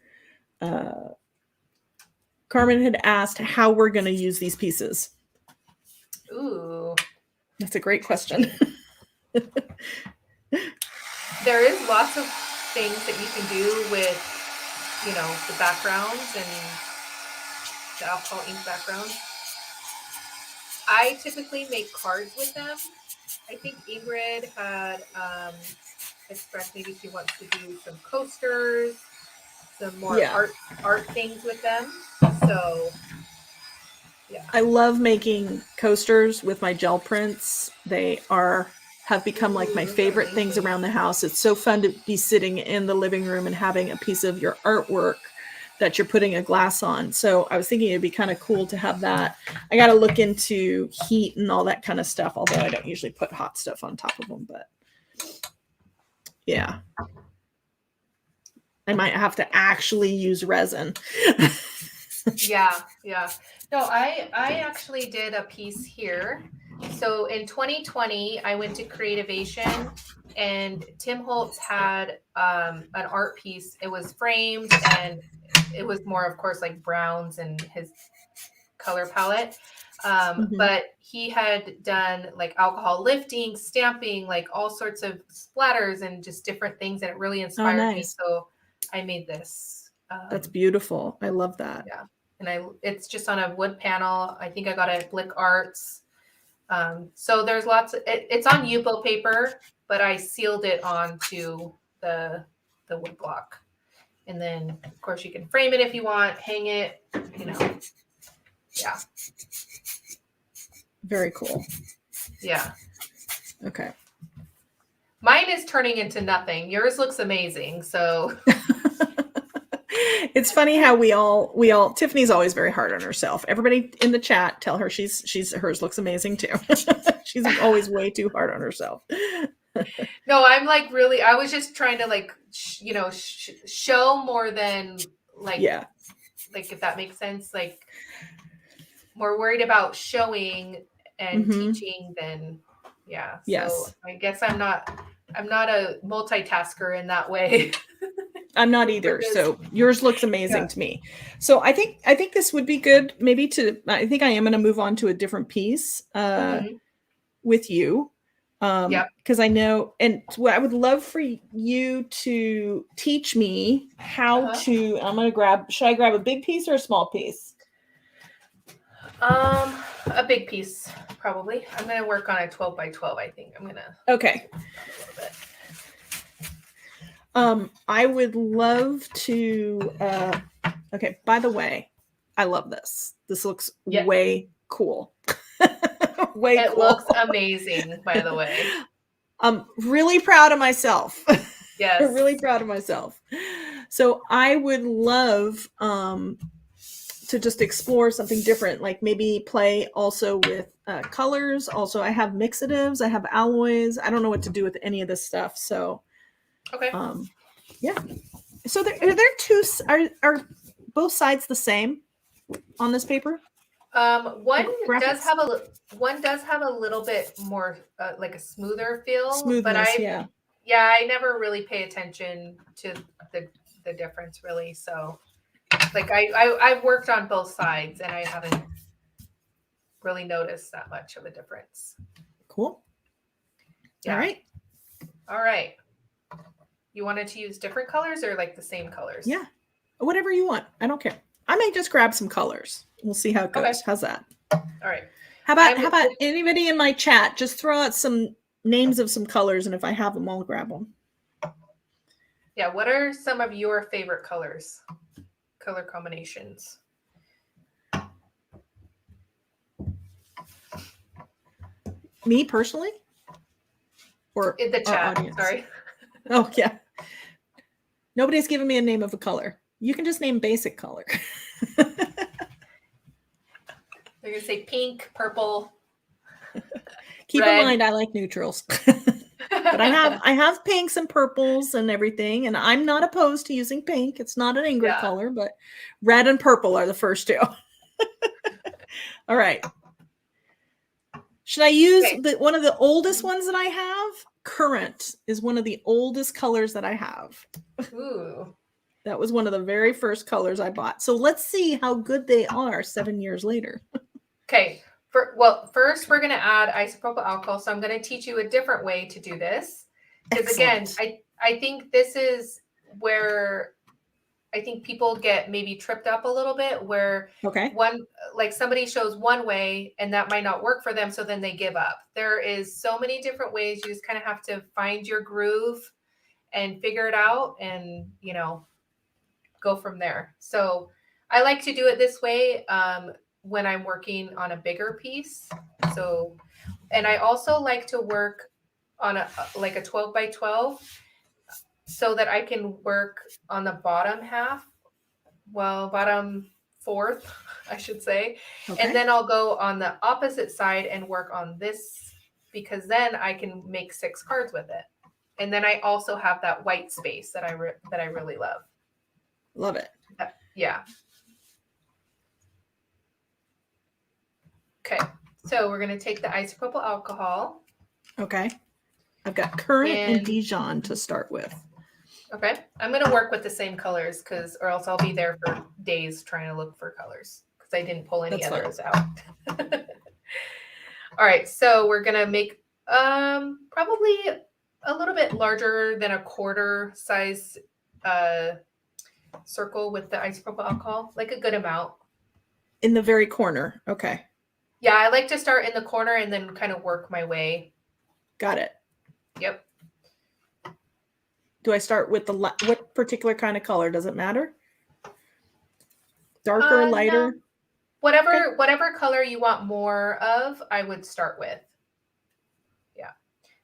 Carmen had asked how we're going to use these pieces. Ooh, that's a great question. There is lots of things that you can do with, the backgrounds and the alcohol ink backgrounds. I typically make cards with them. I think Ingrid had expressed maybe she wants to do some coasters, some more art things with them. So, yeah. I love making coasters with my gel prints. They have become like my favorite things around the house. It's so fun to be sitting in the living room and having a piece of your artwork that you're putting a glass on. So I was thinking it'd be kind of cool to have that. I got to look into heat and all that kind of stuff, although I don't usually put hot stuff on top of them, but yeah. I might have to actually use resin. Yeah. No, I actually did a piece here. So in 2020, I went to Creativation, and Tim Holtz had an art piece. It was framed, and it was more, of course, like browns and his color palette. But he had done like alcohol lifting, stamping, like all sorts of splatters and just different things, and it really inspired me. So I made this. That's beautiful. I love that. Yeah, and it's just on a wood panel. I think I got it at Blick Arts. So there's it's on Yupo paper, but I sealed it onto the wood block. And then of course you can frame it if you want, hang it, yeah. Very cool. Yeah. Okay. Mine is turning into nothing. Yours looks amazing. So It's funny how we all Tiffany's always very hard on herself. Everybody in the chat tell her she's hers looks amazing too. She's always way too hard on herself. No, I'm like really, I was just trying to like, show more than like, Yeah. like if that makes sense, like more worried about showing and Mhm. teaching than, yeah. Yes. So I guess I'm not a multitasker in that way. I'm not either. So yours looks amazing to me. So I think this would be good. Maybe I think I am going to move on to a different piece with you. Because I know, and what I would love for you to teach me how to. I'm going to grab. Should I grab a big piece or a small piece? A big piece probably. I'm going to work on a 12 by 12. I think I'm going to. Okay. I would love to, okay, by the way, I love this. This looks way cool. Way it cool. Looks amazing, by the way. I'm really proud of myself. Yes. I'm really proud of myself. So I would love to just explore something different, like maybe play also with colors. Also, I have mixatives, I have alloys. I don't know what to do with any of this stuff. So okay. Yeah. So are there two? Are both sides the same on this paper? One does have a little bit more like a smoother feel. Smoothness, but I never really pay attention to the difference really. So like I've worked on both sides and I haven't really noticed that much of a difference. Cool. Yeah. All right. You wanted to use different colors or like the same colors? Yeah. Whatever you want. I don't care. I may just grab some colors. We'll see how it goes. Okay. How's that? All right. How about anybody in my chat? Just throw out some names of some colors, and if I have them, I'll grab them. Yeah. What are some of your favorite colors? Color combinations? Me personally? Or in the chat, sorry. Oh, yeah. Nobody's given me a name of a color. You can just name basic color. They're going to say pink, purple. Keep red. In mind, I like neutrals. But I have pinks and purples and everything. And I'm not opposed to using pink. It's not an Ingrid color, but red and purple are the first two. All right. Should I use one of the oldest ones that I have? Current is one of the oldest colors that I have. Ooh. That was one of the very first colors I bought. So let's see how good they are 7 years later. Okay. First we're going to add isopropyl alcohol. So I'm going to teach you a different way to do this. Because again, I think this is where I think people get maybe tripped up a little bit where somebody shows one way and that might not work for them. So then they give up. There is so many different ways. You just kind of have to find your groove and figure it out and, go from there. So I like to do it this way when I'm working on a bigger piece. So, and I also like to work on a 12 by 12. So that I can work on the bottom half, bottom fourth, I should say. Okay. And then I'll go on the opposite side and work on this because then I can make 6 cards with it. And then I also have that white space that I really love. Love it. Yeah. Okay. So we're going to take the isopropyl alcohol. Okay. I've got Current and Dijon to start with. Okay. I'm going to work with the same colors or else I'll be there for days trying to look for colors because I didn't pull any others out. All right. So we're going to make probably a little bit larger than a quarter size circle with the isopropyl alcohol, like a good amount. In the very corner. Okay. Yeah. I like to start in the corner and then kind of work my way. Got it. Yep. Do I start with what particular kind of color? Does it matter? Darker, lighter? No. Whatever color you want more of, I would start with. Yeah.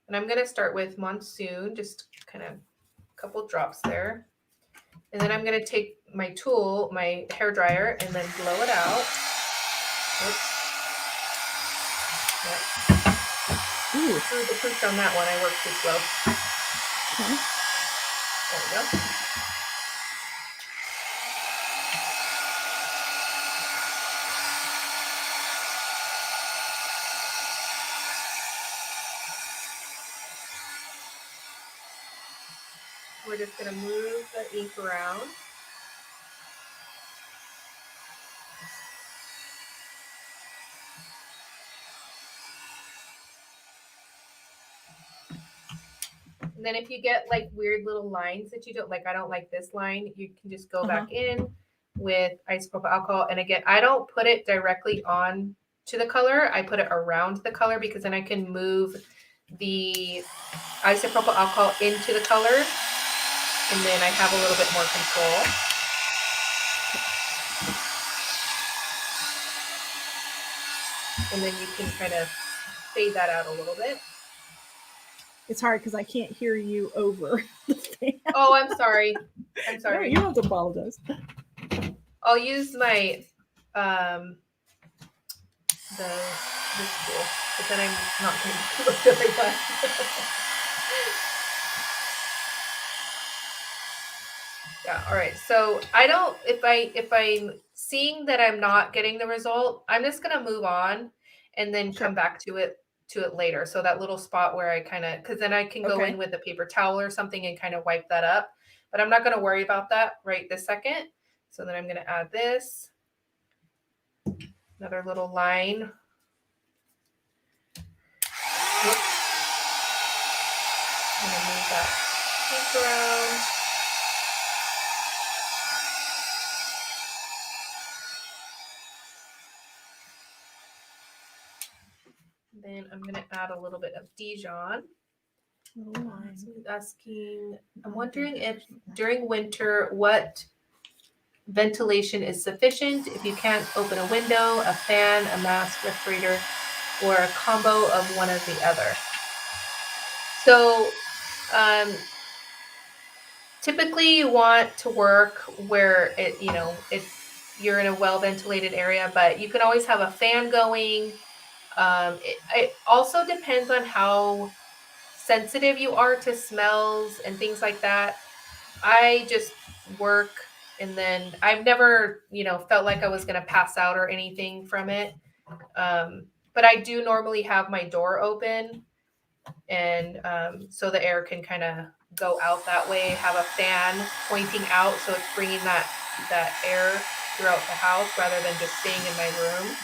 And I'm going to start with Monsoon, just kind of a couple drops there. And then I'm going to take tool, my hair dryer, and then blow it out. Oops. Ooh. Threw the pooch on that one. I worked too slow. Okay. There we go. We're just going to move the ink around. And then if you get like weird little lines that you don't like, I don't like this line, you can just go back in with isopropyl alcohol. And again, I don't put it directly on to the color. I put it around the color because then I can move the isopropyl alcohol into the color. And then I have a little bit more control. And then you can kind of fade that out a little bit. It's hard because I can't hear you over the fan. Oh, I'm sorry. I'm sorry. No, you don't have to apologize. I'll use my this tool, but then I'm not going to look really fast. Yeah. All right. So I don't. If I'm seeing that I'm not getting the result, I'm just going to move on, and then come back to it later. So that little spot where I kind of, because then I can go in with a paper towel or something and kind of wipe that up. But I'm not going to worry about that right this second. So then I'm going to add this. Another little line. Whoops. I'm going to move that ink around. Then I'm going to add a little bit of Dijon. Somebody's asking, I'm wondering if during winter, what ventilation is sufficient if you can't open a window, a fan, a mask, respirator, or a combo of one or the other. So typically you want to work where you're in a well ventilated area, but you can always have a fan going. It also depends on how sensitive you are to smells and things like that. I just work, and then I've never, felt like I was going to pass out or anything from it. But I do normally have my door open, and so the air can kind of go out that way. Have a fan pointing out, so it's bringing that air throughout the house rather than just staying in my room.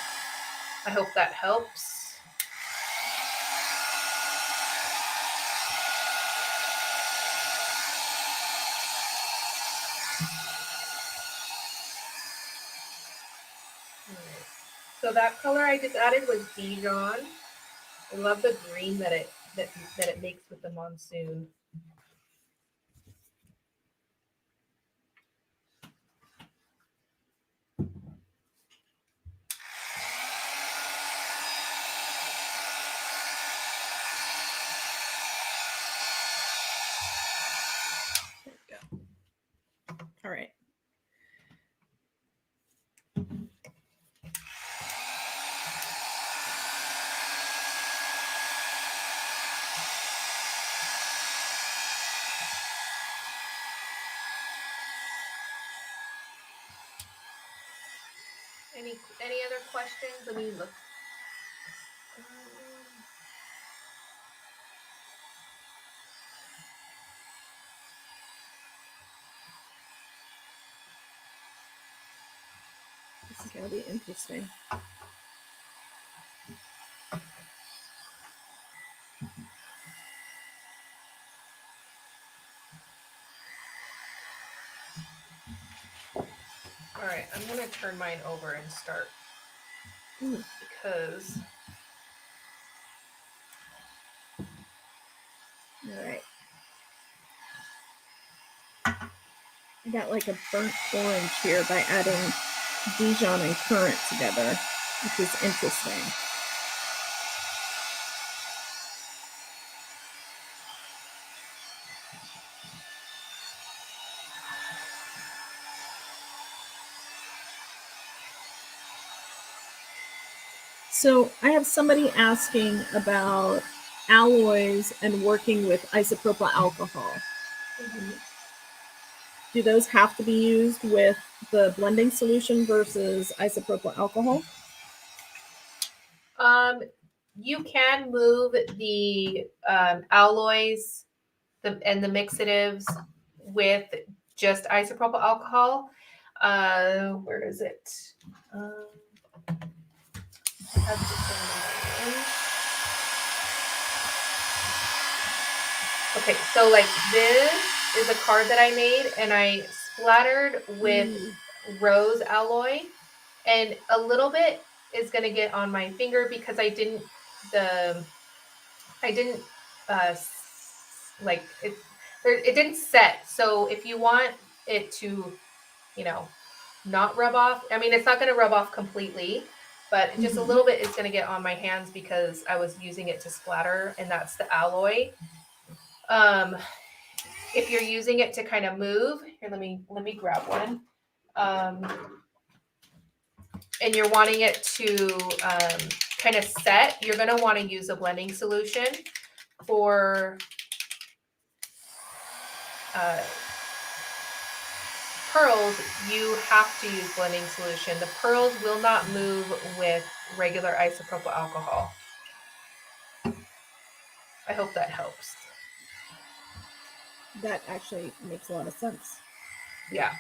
I hope that helps. So that color I just added was Dijon. I love the green that it makes with the monsoon. There we go. All right. Any other questions? Let me look. This is gonna be interesting. All right, I'm gonna turn mine over and start because. All right. I got like a burnt orange here by adding Dijon and currant together, which is interesting. So I have somebody asking about alloys and working with isopropyl alcohol. Do those have to be used with the blending solution versus isopropyl alcohol? You can move the alloys and the mixatives with just isopropyl alcohol. Where is it? I have this in mind. Okay, so like this is a card that I made, and I splattered with rose alloy, and a little bit is going to get on my finger because I didn't like it. It didn't set. So if you want it to, not rub off, I mean, it's not going to rub off completely, but just a little bit is going to get on my hands because I was using it to splatter, and that's the alloy. If you're using it to kind of move, here, let me grab one. And you're wanting it to kind of set, you're going to want to use a blending solution. For pearls, you have to use blending solution. The pearls will not move with regular isopropyl alcohol. I hope that helps. That actually makes a lot of sense. Yeah.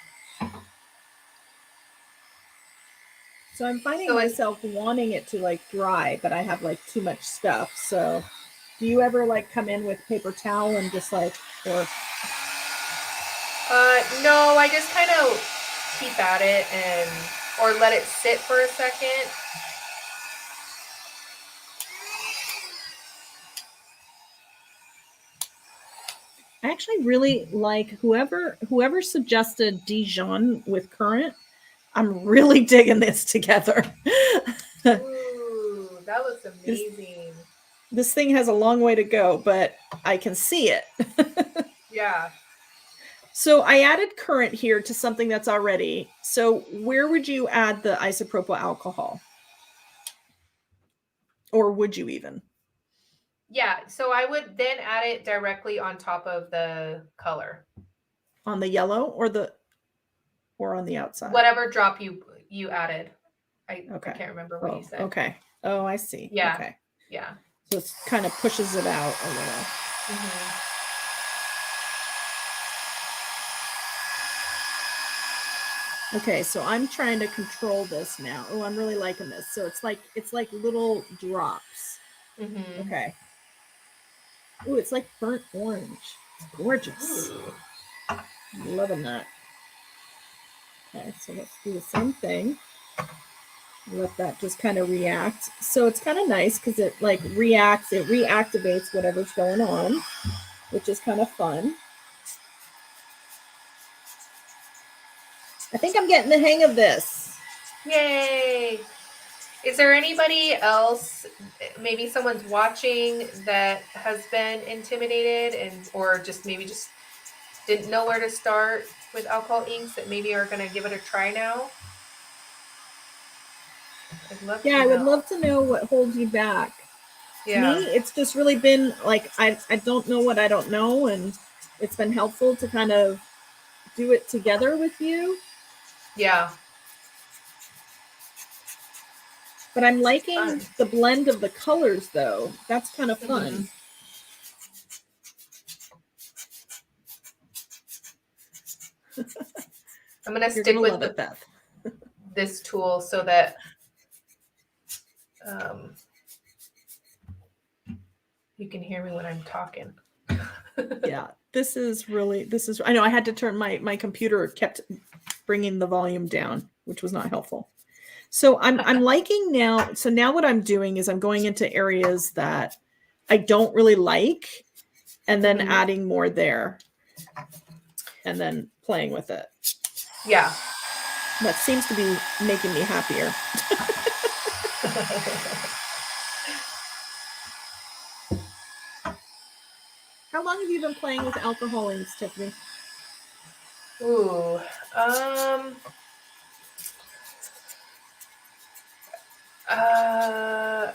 So I'm finding myself wanting it to like dry, but I have like too much stuff. So do you ever like come in with paper towel and just like, or? No, I just kind of keep at it or let it sit for a second. I actually really like whoever suggested Dijon with currant. I'm really digging this together. Ooh, that looks amazing. This thing has a long way to go, but I can see it. Yeah. So I added currant here to something that's already. So where would you add the isopropyl alcohol? Or would you even? Yeah, so I would then add it directly on top of the color. On the yellow or on the outside? Whatever drop you added. I can't remember what you said. Okay. Oh, I see. Yeah. Okay. Yeah. So it kind of pushes it out a little. Mm-hmm. Okay, so I'm trying to control this now. Oh, I'm really liking this. So it's like little drops. Mm-hmm. Okay. Ooh, it's like burnt orange. It's gorgeous. Ooh. I'm loving that. Okay, so let's do the same thing. Let that just kind of react. So it's kind of nice because it like reacts, it reactivates whatever's going on, which is kind of fun. I think I'm getting the hang of this. Yay! Is there anybody else, maybe someone's watching that has been intimidated or just didn't know where to start with alcohol inks that maybe are going to give it a try now? I would love to know what holds you back. Yeah. To me, it's just really been like, I don't know what I don't know. And it's been helpful to kind of do it together with you. Yeah. But I'm liking the blend of the colors, though. That's kind of fun. I'm going to stick with this tool so that you can hear me when I'm talking. Yeah, I know I had to turn my computer kept bringing the volume down, which was not helpful. So I'm liking now. So now what I'm doing is I'm going into areas that I don't really like and then adding more there and then playing with it. Yeah. That seems to be making me happier. How long have you been playing with alcohol inks, Tiffany? Ooh, I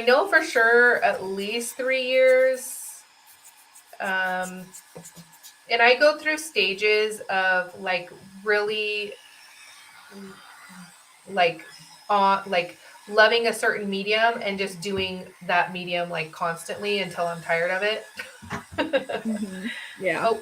know for sure at least 3 years. And I go through stages of like really like like loving a certain medium and just doing that medium like constantly until I'm tired of it. Mm-hmm. Yeah.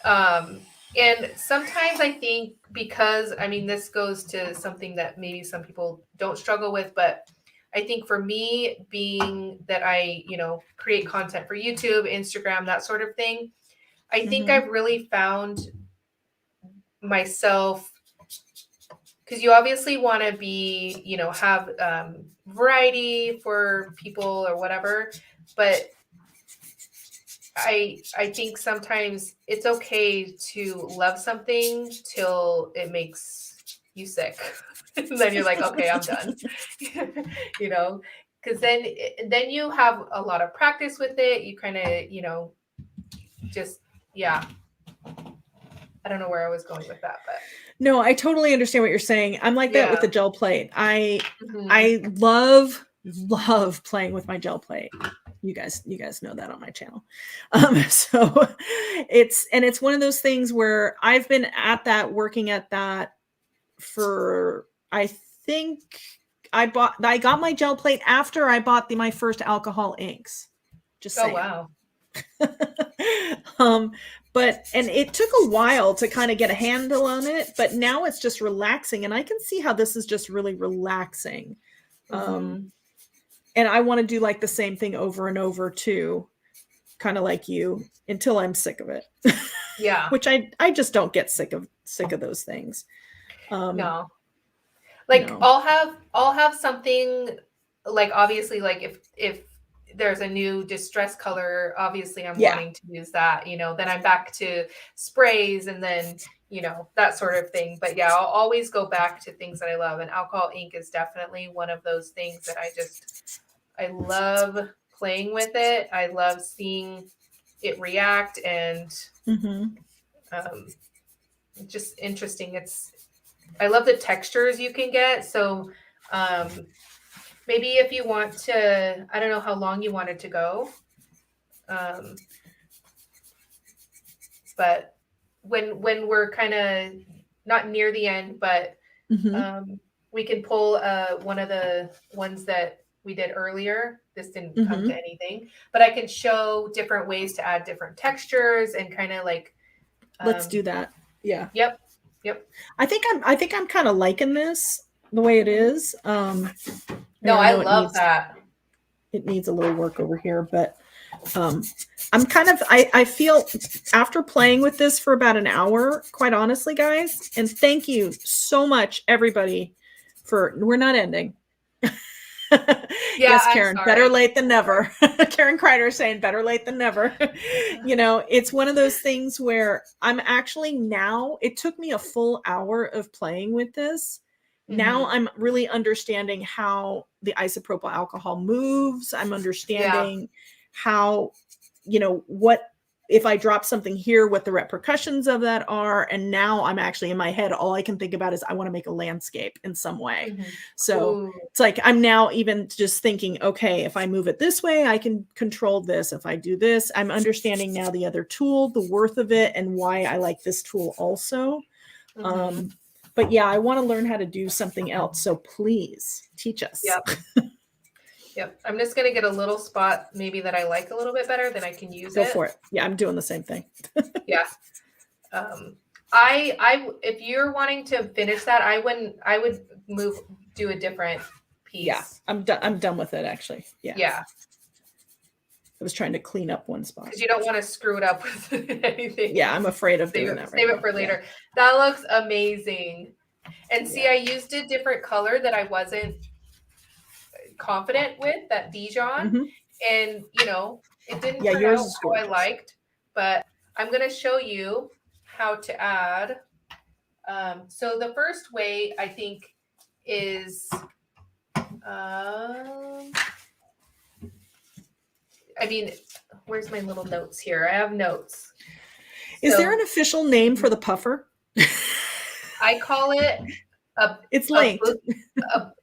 Oh, and sometimes I think because I mean this goes to something that maybe some people don't struggle with, but I think for me being that I, create content for YouTube, Instagram, that sort of thing, I think Mm-hmm. I've really found myself because you obviously want to be, have variety for people or whatever, but I think sometimes it's okay to love something till it makes you sick. And then you're like, okay, I'm done. you know, because then you have a lot of practice with it. You kind of, just yeah. I don't know where I was going with that, but No, I totally understand what you're saying. I'm like that with yeah. the gel plate. I Mhm. love playing with my gel plate. You guys know that on my channel. So it's one of those things where I've been working at that for, I think I got my gel plate after I bought my first alcohol inks. Just Oh saying. wow. But and it took a while to kind of get a handle on it, but now it's just relaxing, and I can see how this is just really relaxing. Mm-hmm. And I want to do like the same thing over and over too, kind of like you, until I'm sick of it. Yeah. Which I just don't get sick of those things. No. Like No. I'll have something like obviously like if there's a new distress color, obviously I'm Yeah. wanting to use that, then I'm back to sprays and then, that sort of thing. But yeah, I'll always go back to things that I love. And alcohol ink is definitely one of those things that I love playing with it. I love seeing it react and Mm-hmm. just interesting. I love the textures you can get. So maybe if you want to, I don't know how long you want it to go. But when we're kind of not near the end, but Mm-hmm. we can pull one of the ones that we did earlier. This didn't come to Mm-hmm. anything, but I can show different ways to add different textures and kind of like Let's do that. Yeah. yep. Yep. I think I'm kind of liking this the way it is. No, I I know love that. it needs a little work over here, but I'm kind of I feel after playing with this for about an hour, quite honestly, guys, and thank you so much, everybody, we're not ending. Yeah, Yes, I'm Karen, better sorry. late than never. Karen Kreider saying better late than never. It's one of those things where I'm actually now, it took me a full hour of playing with this. Now Mm-hmm. I'm really understanding how the isopropyl alcohol moves. I'm Yeah. understanding how, what if I drop something here, what the repercussions of that are. And now I'm actually in my head, all I can think about is I want to make a landscape in some way. Mm-hmm. So Ooh. it's like I'm now even just thinking, okay, if I move it this way, I can control this. If I do this, I'm understanding now the other tool, the worth of it, and why I like this tool also. Mm-hmm. But yeah, I want to learn how to do something else. So please teach us. Yep. Yep. I'm just gonna get a little spot maybe that I like a little bit better, then I can use Go it. for it. Yeah, I'm doing the same thing. Yeah. I if you're wanting to finish that, I would do a different piece. Yeah, I'm done with it actually. Yeah. Yeah. I was trying to clean up one spot. Because you don't want to screw it up with anything. Yeah, I'm afraid of doing that right Save now. it for later. Yeah. That looks amazing. And see, I used a different color that I wasn't confident with, that Dijon. Mm-hmm. And it didn't Yeah, turn yours out is how I gorgeous. liked, but I'm gonna show you how to add. So the first way I think is I mean, where's my little notes here? I have notes. Is there an official name for the puffer? I call it a It's a, linked.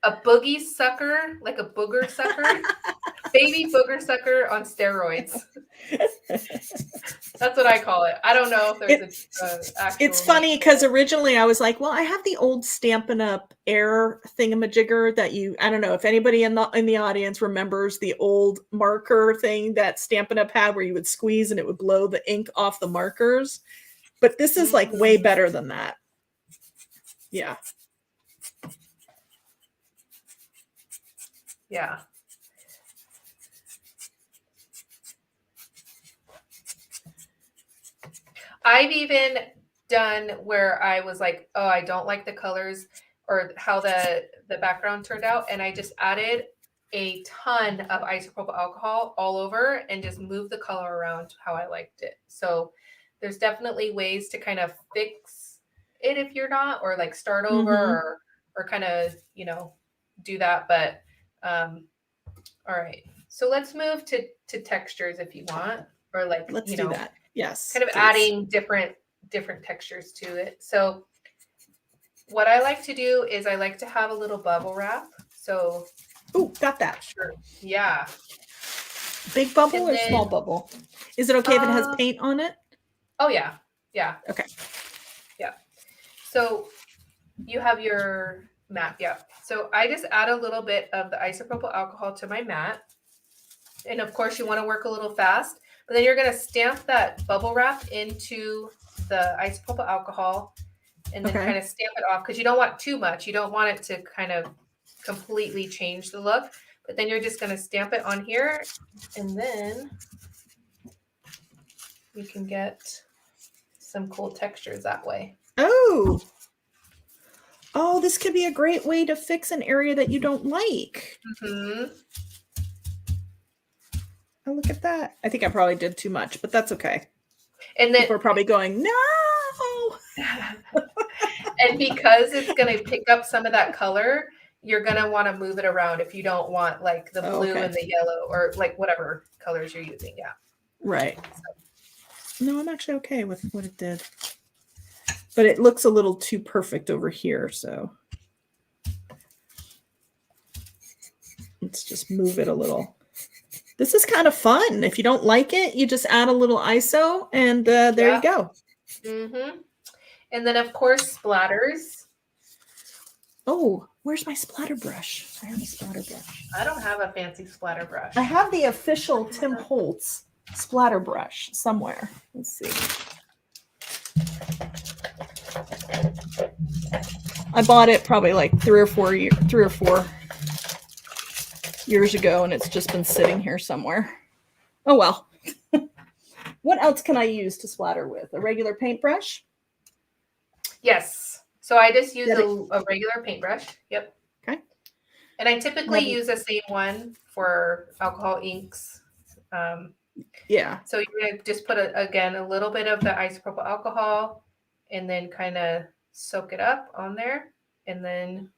a boogie sucker, like a booger sucker, baby booger sucker on steroids. That's what I call it. I don't know if there's It, a actual it's funny name. because originally I was like, well, I have the old Stampin' Up! Air thingamajigger that I don't know if anybody in the audience remembers the old marker thing that Stampin' Up! Had where you would squeeze and it would blow the ink off the markers. But this is like way better than that. Yeah. Yeah. I've even done where I was like, oh, I don't like the colors or how the background turned out, and I just added a ton of isopropyl alcohol all over and just moved the color around how I liked it. So there's definitely ways to kind of fix it if you're not, or like start over, or kind of, you know, do that. But all right. So let's move to textures if you want, or like, Let's you do know, that. Yes. kind of please. adding different textures to it. So what I like to do is I like to have a little bubble wrap. So ooh, got that. sure. Yeah. Big bubble And or then, small bubble? Is it okay if it has paint on it? Oh yeah. Yeah. Okay. Yeah. So you have your mat. Yeah. So I just add a little bit of the isopropyl alcohol to my mat. And of course you want to work a little fast, but then you're going to stamp that bubble wrap into the isopropyl alcohol and then kind of stamp it off, because you don't want too much. You don't want it to kind of completely change the look, but then you're just going to stamp it on here, and then you can get some cool textures that way. Oh, this could be a great way to fix an area that you don't like. Mm-hmm. Oh, look at that. I think I probably did too much, but that's okay. And then people are probably going, no. And because it's going to pick up some of that color, you're going to want to move it around if you don't want like the blue and the yellow, or like whatever colors you're using. Yeah. Right. No, I'm actually okay with what it did. But it looks a little too perfect over here, so let's just move it a little. This is kind of fun. If you don't like it, you just add a little ISO, and there you go. Mm-hmm. And then, of course, splatters. Oh, where's my splatter brush? I have a splatter brush. I don't have a fancy splatter brush. I have the official Tim Holtz splatter brush somewhere. Let's see. I bought it probably like 3 or 4 years ago, and it's just been sitting here somewhere. Oh well. What else can I use to splatter with? A regular paintbrush? Yes. So I just use a regular paintbrush. Yep. Okay. And I typically use the same one for alcohol inks. Yeah. So you're going to just put, again, a little bit of the isopropyl alcohol, and then kind of soak it up on there, and then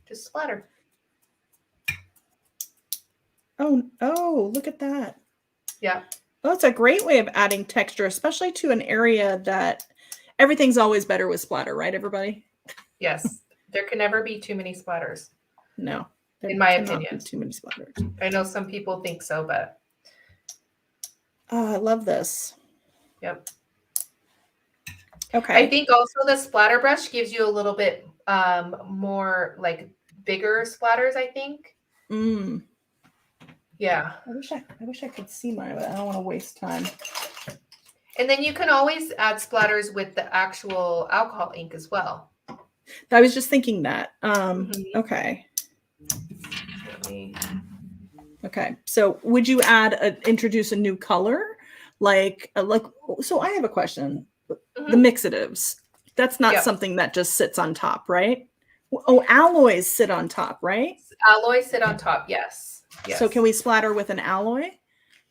just splatter. Oh, look at that. Yeah. Well, it's a great way of adding texture, especially to an area that everything's always better with splatter, right, everybody? Yes. There can never be too many splatters. No. In my opinion. Too many splatters. I know some people think so, but. Oh, I love this. Yep. Okay. I think also the splatter brush gives you a little bit more like bigger splatters, I think. Yeah. I wish I could see mine, but I don't want to waste time. And then you can always add splatters with the actual alcohol ink as well. I was just thinking that. Okay. Okay. So would you introduce a new color? So I have a question. The mixatives, that's not something that just sits on top, right? Oh, alloys sit on top, right? Alloys sit on top, yes. So can we splatter with an alloy?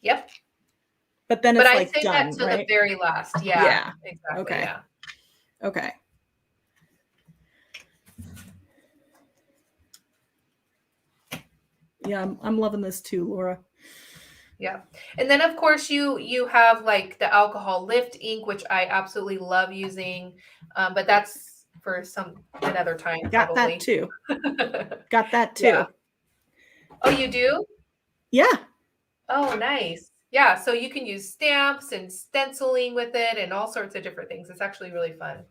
Yep. But then it's like I'd say done, that to right? the very last. Yeah. Exactly. Okay. Yeah. Okay. Yeah, I'm loving this too, Laura. Yeah. And then of course you have like the alcohol lift ink, which I absolutely love using. But that's for another time. Got probably. that too. Got that too. Yeah. Oh, you do? Yeah. Oh, nice. Yeah, so you can use stamps and stenciling with it and all sorts of different things. It's actually really fun.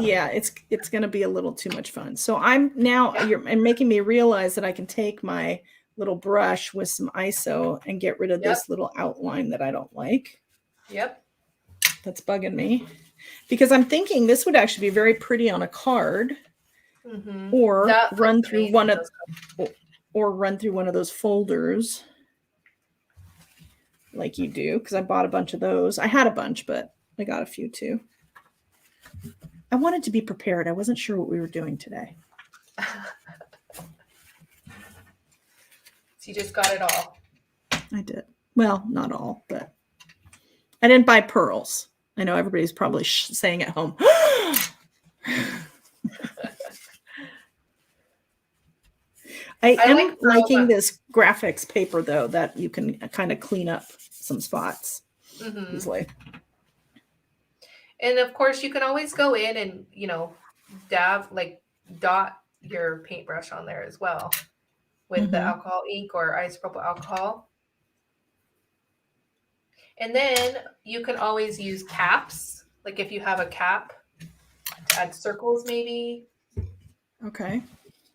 Yeah, it's going to be a little too much fun. So I'm now Yeah. you're making me realize that I can take my little brush with some ISO and get rid of this little outline that I don't like. Yep. That's bugging me, because I'm thinking this would actually be very pretty on a card, or run through one of those folders like you do, because I bought a bunch of those. I had a bunch, but I got a few too. I wanted to be prepared. I wasn't sure what we were doing today. So you just got it all. I did. Well, not all, but I didn't buy pearls. I know everybody's probably saying at home. I am liking this Grafix paper, though, that you can kind of clean up some spots easily. And of course, you can always go in and, dot your paintbrush on there as well with the alcohol ink or isopropyl alcohol. And then you can always use caps. Like if you have a cap, to add circles maybe. Okay.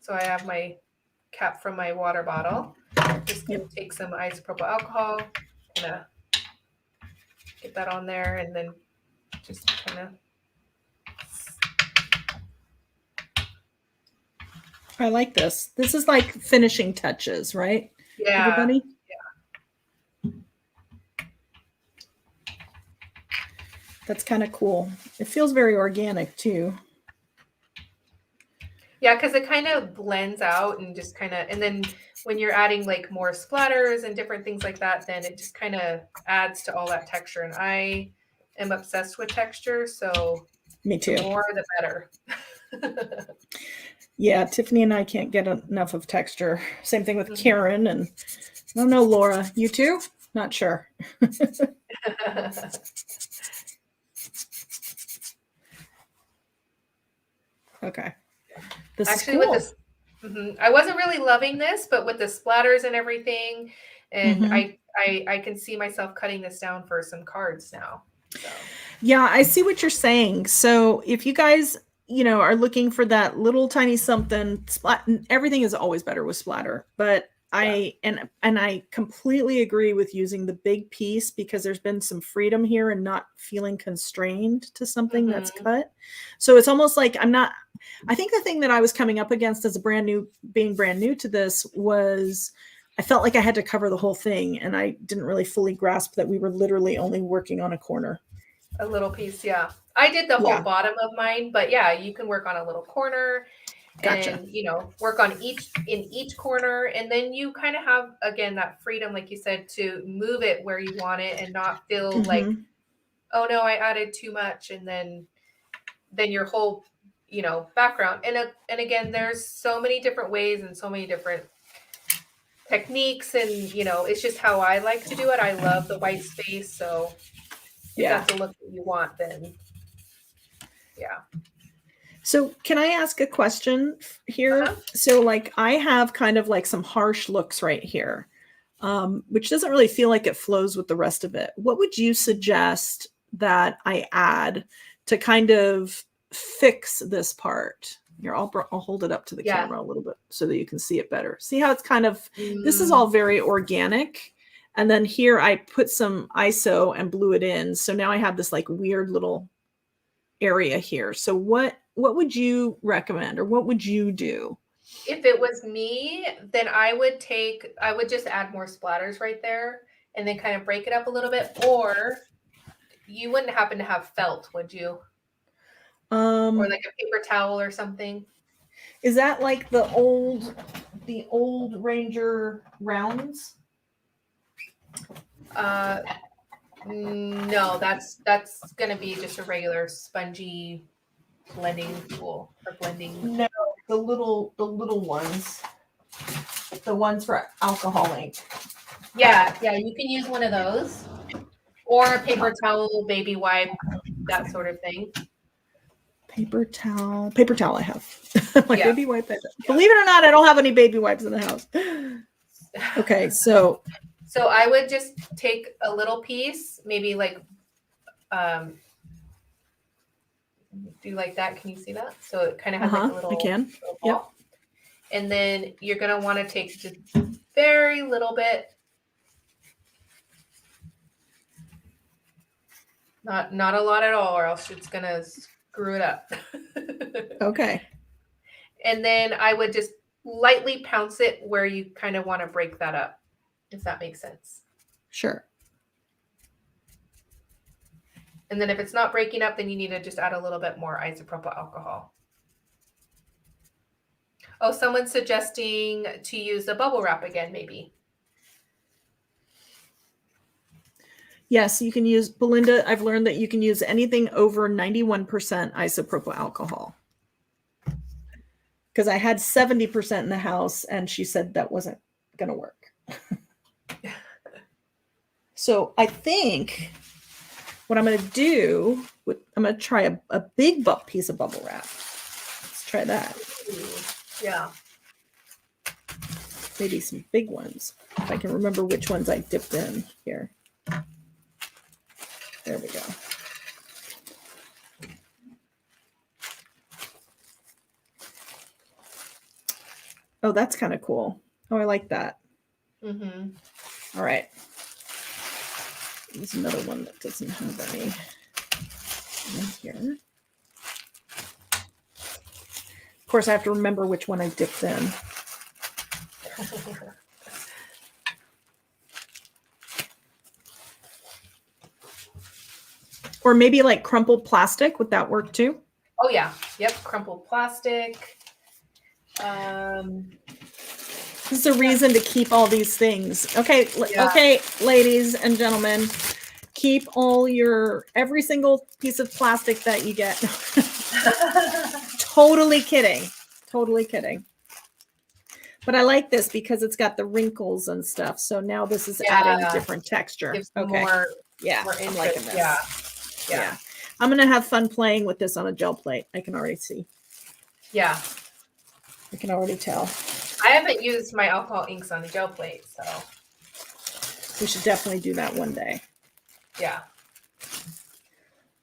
So I have my cap from my water bottle. Just going to take some isopropyl alcohol, kind of get that on there, and then just kind of. I like this. This is like finishing touches, right? Yeah. Everybody? Yeah. That's kind of cool. It feels very organic too. Yeah, because it kind of blends out and just kind of, and then when you're adding like more splatters and different things like that, then it just kind of adds to all that texture. And I am obsessed with texture, so me too. The more, the better. Yeah, Tiffany and I can't get enough of texture. Same thing with Karen, and I don't know, Laura. You too? Not sure. Okay. This actually is cool. with this, I wasn't really loving this, but with the splatters and everything, and I can see myself cutting this down for some cards now. So. Yeah, I see what you're saying. So if you guys, are looking for that little tiny something, everything is always better with splatter. But I completely agree with using the big piece, because there's been some freedom here and not feeling constrained to something that's cut. So it's almost like I think the thing that I was coming up against as being brand new to this was I felt like I had to cover the whole thing, and I didn't really fully grasp that we were literally only working on a corner. A little piece, yeah. I did the whole bottom of mine, but yeah, you can work on a little corner. Gotcha. And work on each corner, and then you kind of have, again, that freedom, like you said, to move it where you want it and not feel like, oh no, I added too much, and then your whole background. And again, there's so many different ways and so many different techniques, and it's just how I like to do it. I love the white space, so if that's the look that you want, then yeah. So can I ask a question here? So like I have kind of like some harsh looks right here, which doesn't really feel like it flows with the rest of it. What would you suggest that I add to kind of fix this part? Here, I'll hold it up to the camera a little bit so that you can see it better. See how it's kind of, this is all very organic. And then here I put some ISO and blew it in. So now I have this like weird little area here. So what would you recommend, or what would you do? If it was me, then I would just add more splatters right there and then kind of break it up a little bit. Or you wouldn't happen to have felt, would you? Or like a paper towel or something. Is that like the old Ranger rounds? No, that's gonna be just a regular spongy blending tool for blending. No, the little ones, the ones for alcohol ink. Yeah, you can use one of those, or a paper towel, baby wipe, that sort of thing. Paper towel. Paper towel I have. My Yeah. baby wipe. Believe it or not, I don't have any baby wipes in the house. Okay, so I would just take a little piece, maybe like do like that. Can you see that? So it kind of has like a little, I can. little ball. Yep. And then you're gonna want to take just very little bit. Not a lot at all, or else it's gonna screw it up. Okay. And then I would just lightly pounce it where you kind of want to break that up, if that makes sense. Sure. And then if it's not breaking up, then you need to just add a little bit more isopropyl alcohol. Oh, someone's suggesting to use the bubble wrap again, maybe. Yes, you can use, Belinda, I've learned that you can use anything over 91% isopropyl alcohol. Because I had 70% in the house and she said that wasn't going to work. So I think what I'm going to do, I'm going to try a big piece of bubble wrap. Let's try that. Yeah. Maybe some big ones. If I can remember which ones I dipped in here. There we go. Oh, that's kind of cool. Oh, I like that. Mm-hmm. All right. There's another one that doesn't have any in here. Of course, I have to remember which one I dipped in. Or maybe like crumpled plastic. Would that work too? Oh, yeah. Yep. Crumpled plastic. This is a reason to keep all these things. Okay. Yeah. Okay, ladies and gentlemen, keep every single piece of plastic that you get. Totally kidding. Totally kidding. But I like this because it's got the wrinkles and stuff. So now this is adding a different texture. Okay. More I'm liking this. Yeah. I'm going to have fun playing with this on a gel plate. I can already see. Yeah. I can already tell. I haven't used my alcohol inks on a gel plate, so. We should definitely do that one day. Yeah.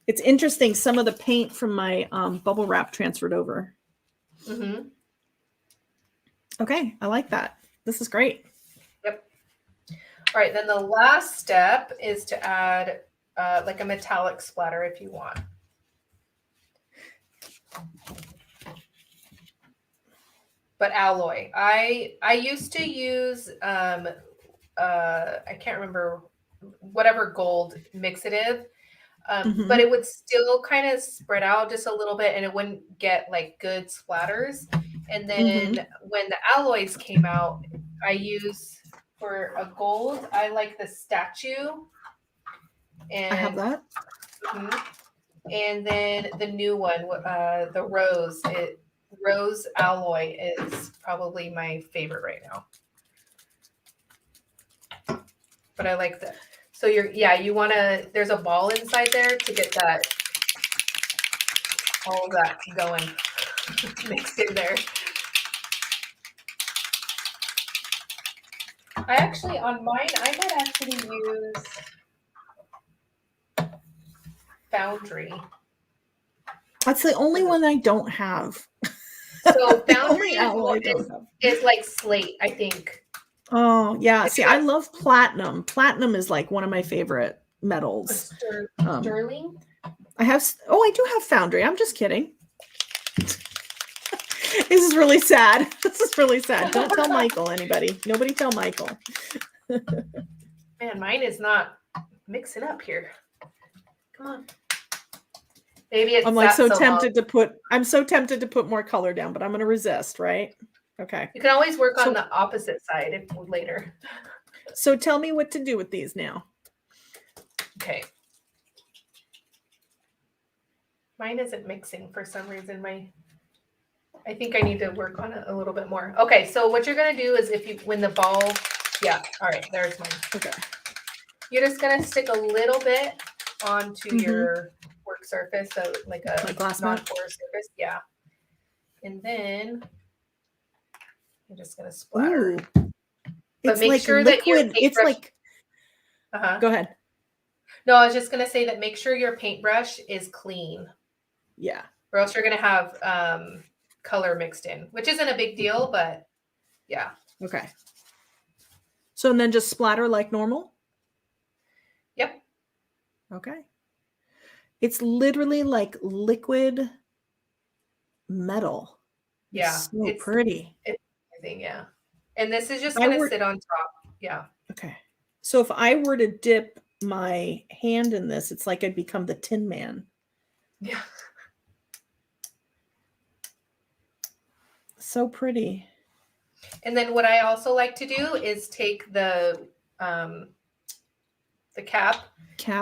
It's interesting. Some of the paint from my bubble wrap transferred over. Mm-hmm. Okay. I like that. This is great. Yep. All right. Then the last step is to add like a metallic splatter if you want. But alloy. I used to use I can't remember whatever gold mixative, but it would still kind of spread out just a little bit and it wouldn't get like good splatters. And then when the alloys came out, I use for a gold, I like the statue. And I have that. And then the new one, the rose, rose alloy is probably my favorite right now. But I like that. So you want to, there's a ball inside there to get that, all of that going mixed in there. I actually, on mine, I might actually use Foundry. That's the only one I don't have. So Foundry is like slate, I think. Oh, yeah. See, I love platinum. Platinum is like one of my favorite metals. Sterling? I do have Foundry. I'm just kidding. This is really sad. This is really sad. Don't tell Michael, anybody. Nobody tell Michael. Man, mine is not mixing up here. Come on. Maybe it's I'm like so tempted to put more color down, but I'm going to resist, right? Okay. You can always work on the opposite side later. So tell me what to do with these now. Okay. Mine isn't mixing for some reason. I think I need to work on it a little bit more. Okay, so what you're going to do is when the ball, all right, there's mine. Okay. You're just going to stick a little bit onto your work work surface, so like a Like glass mat? non-pour surface. Yeah. And then I'm just gonna splatter. Ooh. But It's make like sure that your liquid. It's paintbrush. like, Uh-huh. go ahead. No, I was just gonna say that make sure your paintbrush is clean, Yeah. or else you're gonna have color mixed in, which isn't a big deal, but yeah. Okay. So, and then just splatter like normal? Yep. Okay. It's literally like liquid metal. Yeah. It's so pretty. It's amazing, yeah. And this is just I gonna were sit on top. Yeah. okay. So if I were to dip my hand in this, it's like I'd become the Tin Man. Yeah. So pretty. And then what I also like to do is take the cap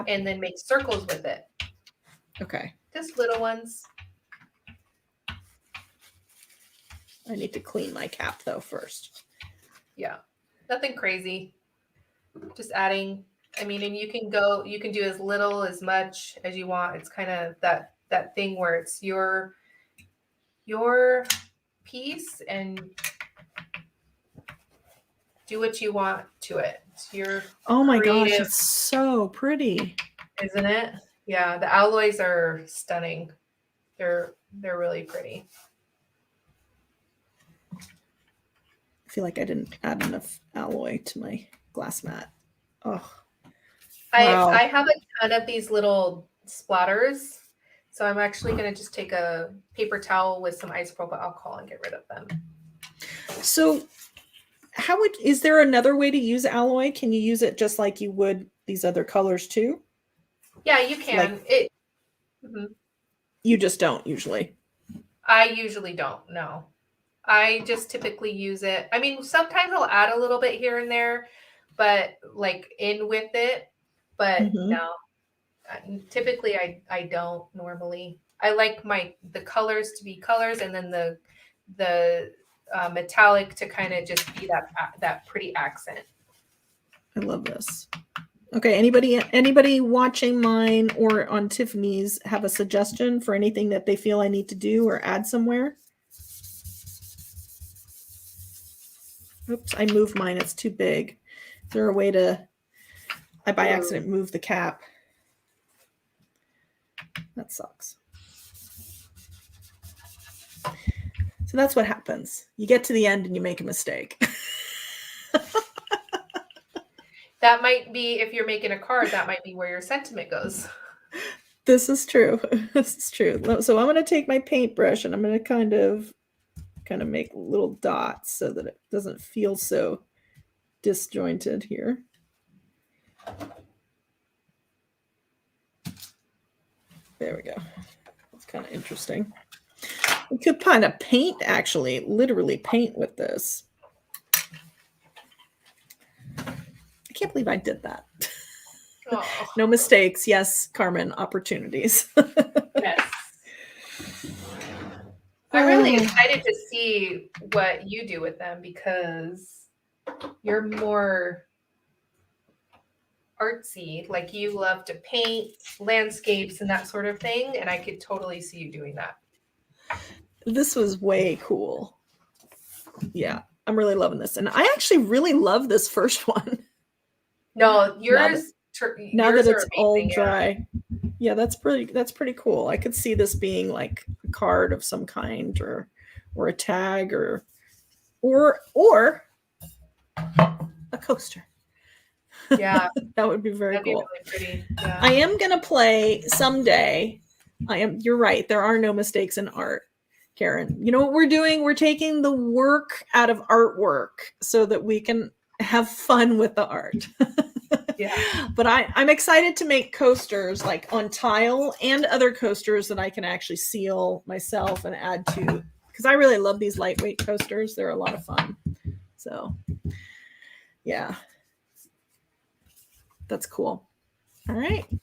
and then make circles with it. Okay. Just little ones. I need to clean my cap though first. Yeah. Nothing crazy. Just adding, I mean, and you can do as little, as much as you want. It's kind of that thing where it's your piece and do what you want to it. It's your Oh my gosh, creative, it's so pretty. isn't it? Yeah, the alloys are stunning. They're really pretty. I feel like I didn't add enough alloy to my glass mat. Oh. Wow. I have a ton of these little splatters. So I'm actually going to just take a paper towel with some isopropyl alcohol and get rid of them. So is there another way to use alloy? Can you use it just like you would these other colors too? Yeah, you can. You just don't usually. I usually don't. No, I just typically use it. I mean, sometimes I'll add a little bit here and there, but like in with it. But no, typically I don't normally. I like the colors to be colors, and then the metallic to kind of just be that pretty accent. I love this. Okay, anybody watching mine or on Tiffany's have a suggestion for anything that they feel I need to do or add somewhere? Oops, I moved mine. It's too big. Is there a way to, I by accident moved the cap. That sucks. So that's what happens. You get to the end and you make a mistake. That might be, if you're making a card, that might be where your sentiment goes. This is true. This is true. So I'm going to take my paintbrush and I'm going to kind of make little dots so that it doesn't feel so disjointed here. There we go. That's kind of interesting. We could kind of paint, actually, literally paint with this. I can't believe I did that. Oh. No mistakes. Yes, Carmen, opportunities. Yes. I'm really excited to see what you do with them because you're more artsy. Like you love to paint landscapes and that sort of thing. And I could totally see you doing that. This was way cool. Yeah, I'm really loving this. And I actually really love this first one. No, yours. Now that it's all dry. Yeah, that's pretty cool. I could see this being like a card of some kind or a tag or a coaster. Yeah. That would be very That'd cool. Be really pretty. Yeah. I am gonna play someday. You're right. There are no mistakes in art, Karen. You know what we're doing? We're taking the work out of artwork so that we can have fun with the art. Yeah. But I'm excited to make coasters like on tile and other coasters that I can actually seal myself and add to, because I really love these lightweight coasters. They're a lot of fun. So yeah, that's cool. All right. Is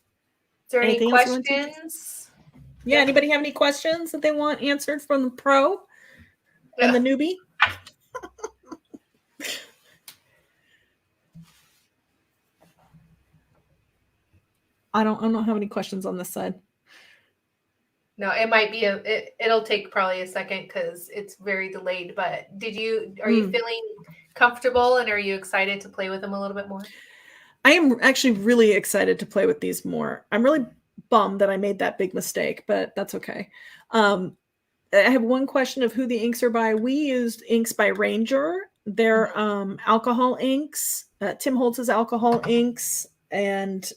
there any questions? Yeah. Anybody have any questions that they want answered from the pro and the newbie? I don't have any questions on this side. No, it might be it'll take probably a second because it's very delayed. But are you feeling comfortable and are you excited to play with them a little bit more? I am actually really excited to play with these more. I'm really bummed that I made that big mistake, but that's okay. I have one question of who the inks are by. We used inks by Ranger. They're alcohol inks, Tim Holtz's alcohol inks. And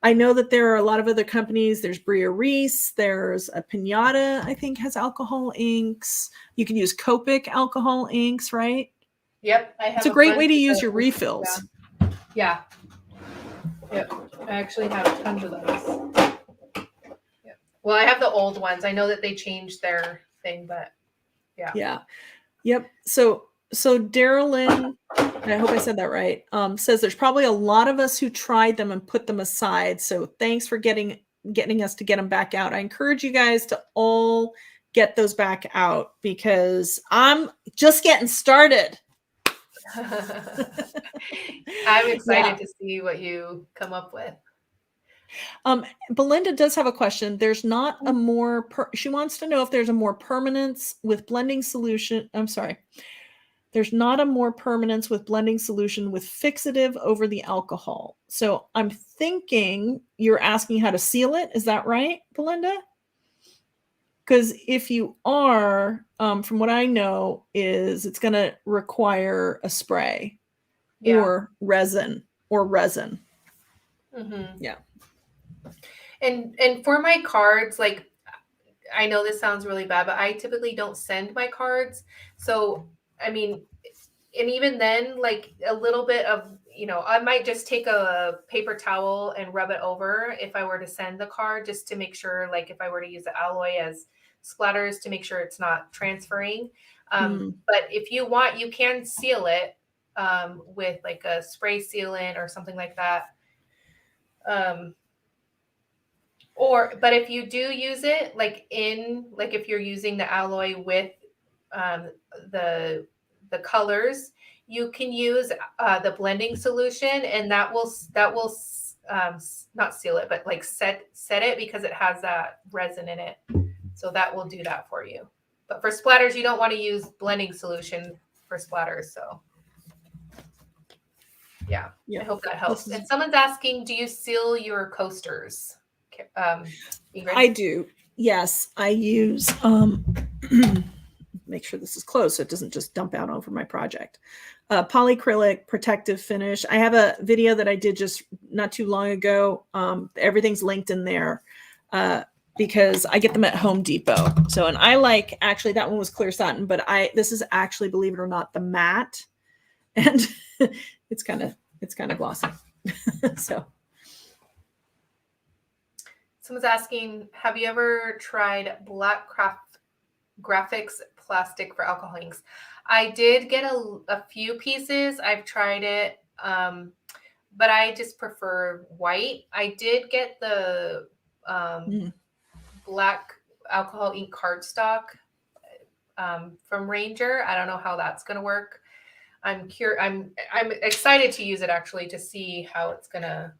I know that there are a lot of other companies. There's Bria Reese. There's a Pinata, I think, has alcohol inks. You can use Copic alcohol inks, right? Yep. I have it's a great way to use your refills. Yeah. Yep. I actually have tons of those. Yep. Well, I have the old ones. I know that they changed their thing, but yeah. Yeah. Yep. So Darylyn, I hope I said that right, says there's probably a lot of us who tried them and put them aside. So thanks for getting us to get them back out. I encourage you guys to all get those back out because I'm just getting started. I'm excited to see what you come up with. Belinda does have a question. There's not a more, she wants to know if there's a more permanence with blending solution. I'm sorry. There's not a more permanence with blending solution with fixative over the alcohol. So I'm thinking you're asking how to seal it. Is that right, Belinda? Because if you are, from what I know, is it's going to require a spray or resin Mm-hmm. Yeah. And for my cards, like, I know this sounds really bad, but I typically don't send my cards. So, I mean, and even then, like a little bit of, I might just take a paper towel and rub it over if I were to send the card, just to make sure, like if I were to use the alloy as splatters, to make sure it's not transferring. But if you want, you can seal it with like a spray sealant or something like that. But if you do use it, like if you're using the alloy with the colors, you can use the blending solution, and that will not seal it, but like set it, because it has that resin in it. So that will do that for you. But for splatters, you don't want to use blending solution for splatters. So yeah. I hope that helps. And someone's asking, do you seal your coasters? Ingrid? I do. Yes, I use, make sure this is closed so it doesn't just dump out over my project. Polyacrylic protective finish. I have a video that I did just not too long ago. Everything's linked in there because I get them at Home Depot. So, and I like, actually that one was clear satin, but this is actually, believe it or not, the matte, and it's kind of glossy. So. Someone's asking, have you ever tried black Grafix plastic for alcohol inks? I did get a few pieces. I've tried it, but I just prefer white. I did get the black alcohol ink cardstock from Ranger. I don't know how that's going to work. I'm excited to use it, actually, to see how it's going to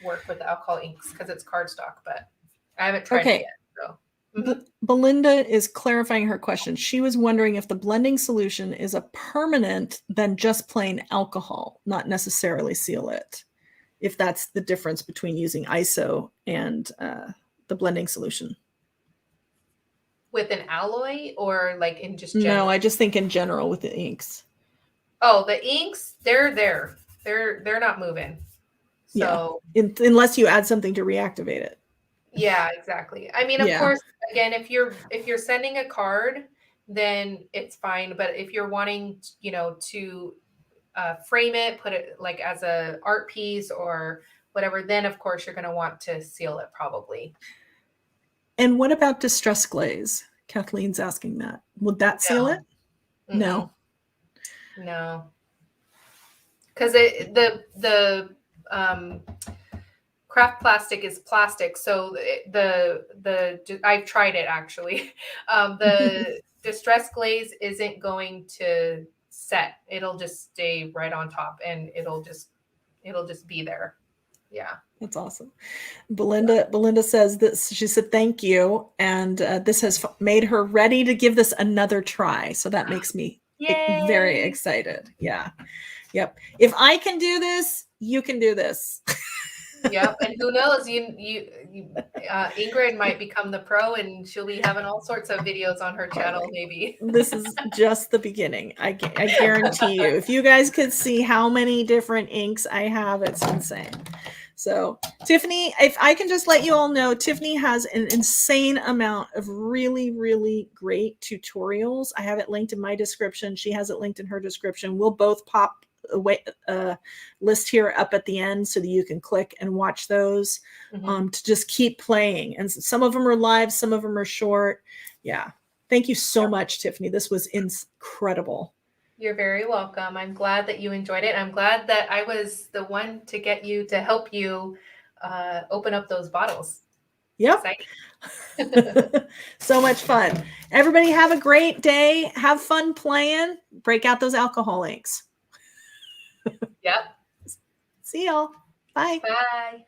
work with the alcohol inks, because it's cardstock, but I haven't tried it yet. So. Belinda is clarifying her question. She was wondering if the blending solution is a permanent than just plain alcohol, not necessarily seal it. If that's the difference between using ISO and the blending solution. With an alloy, or like in just general? No, I just think in general with the inks. Oh, the inks, they're there. They're not moving. So unless you add something to reactivate it. Yeah, exactly. I mean, of course, again, if you're sending a card, then it's fine. But if you're wanting, to frame it, put it like as a art piece or whatever, then of course you're going to want to seal it, probably. And what about distress glaze? Kathleen's asking that. Would that seal it? No. No. Because the craft plastic is plastic, so I've tried it, actually. The distress glaze isn't going to set. It'll just stay right on top, and it'll just be there. Yeah. That's awesome. Belinda says this. She said, thank you. And this has made her ready to give this another try. So that makes me very Yay. excited. Yeah. Yep. If I can do this, you can do this. Yep. And who knows, Ingrid might become the pro and she'll be having all sorts of videos on her channel, maybe. This is just the beginning. I guarantee you, if you guys could see how many different inks I have, it's insane. So Tiffany, if I can just let you all know, Tiffany has an insane amount of really, really great tutorials. I have it linked in my description. She has it linked in her description. We'll both pop a list here up at the end so that you can click and watch those to just keep playing. And some of them are live, some of them are short. Yeah. Thank you so much, Tiffany. This was incredible. You're very welcome. I'm glad that you enjoyed it. I'm glad that I was the one to get you to help you open up those bottles. Yep. So much fun. Everybody have a great day. Have fun playing. Break out those alcohol inks. Yep. See y'all. Bye. Bye.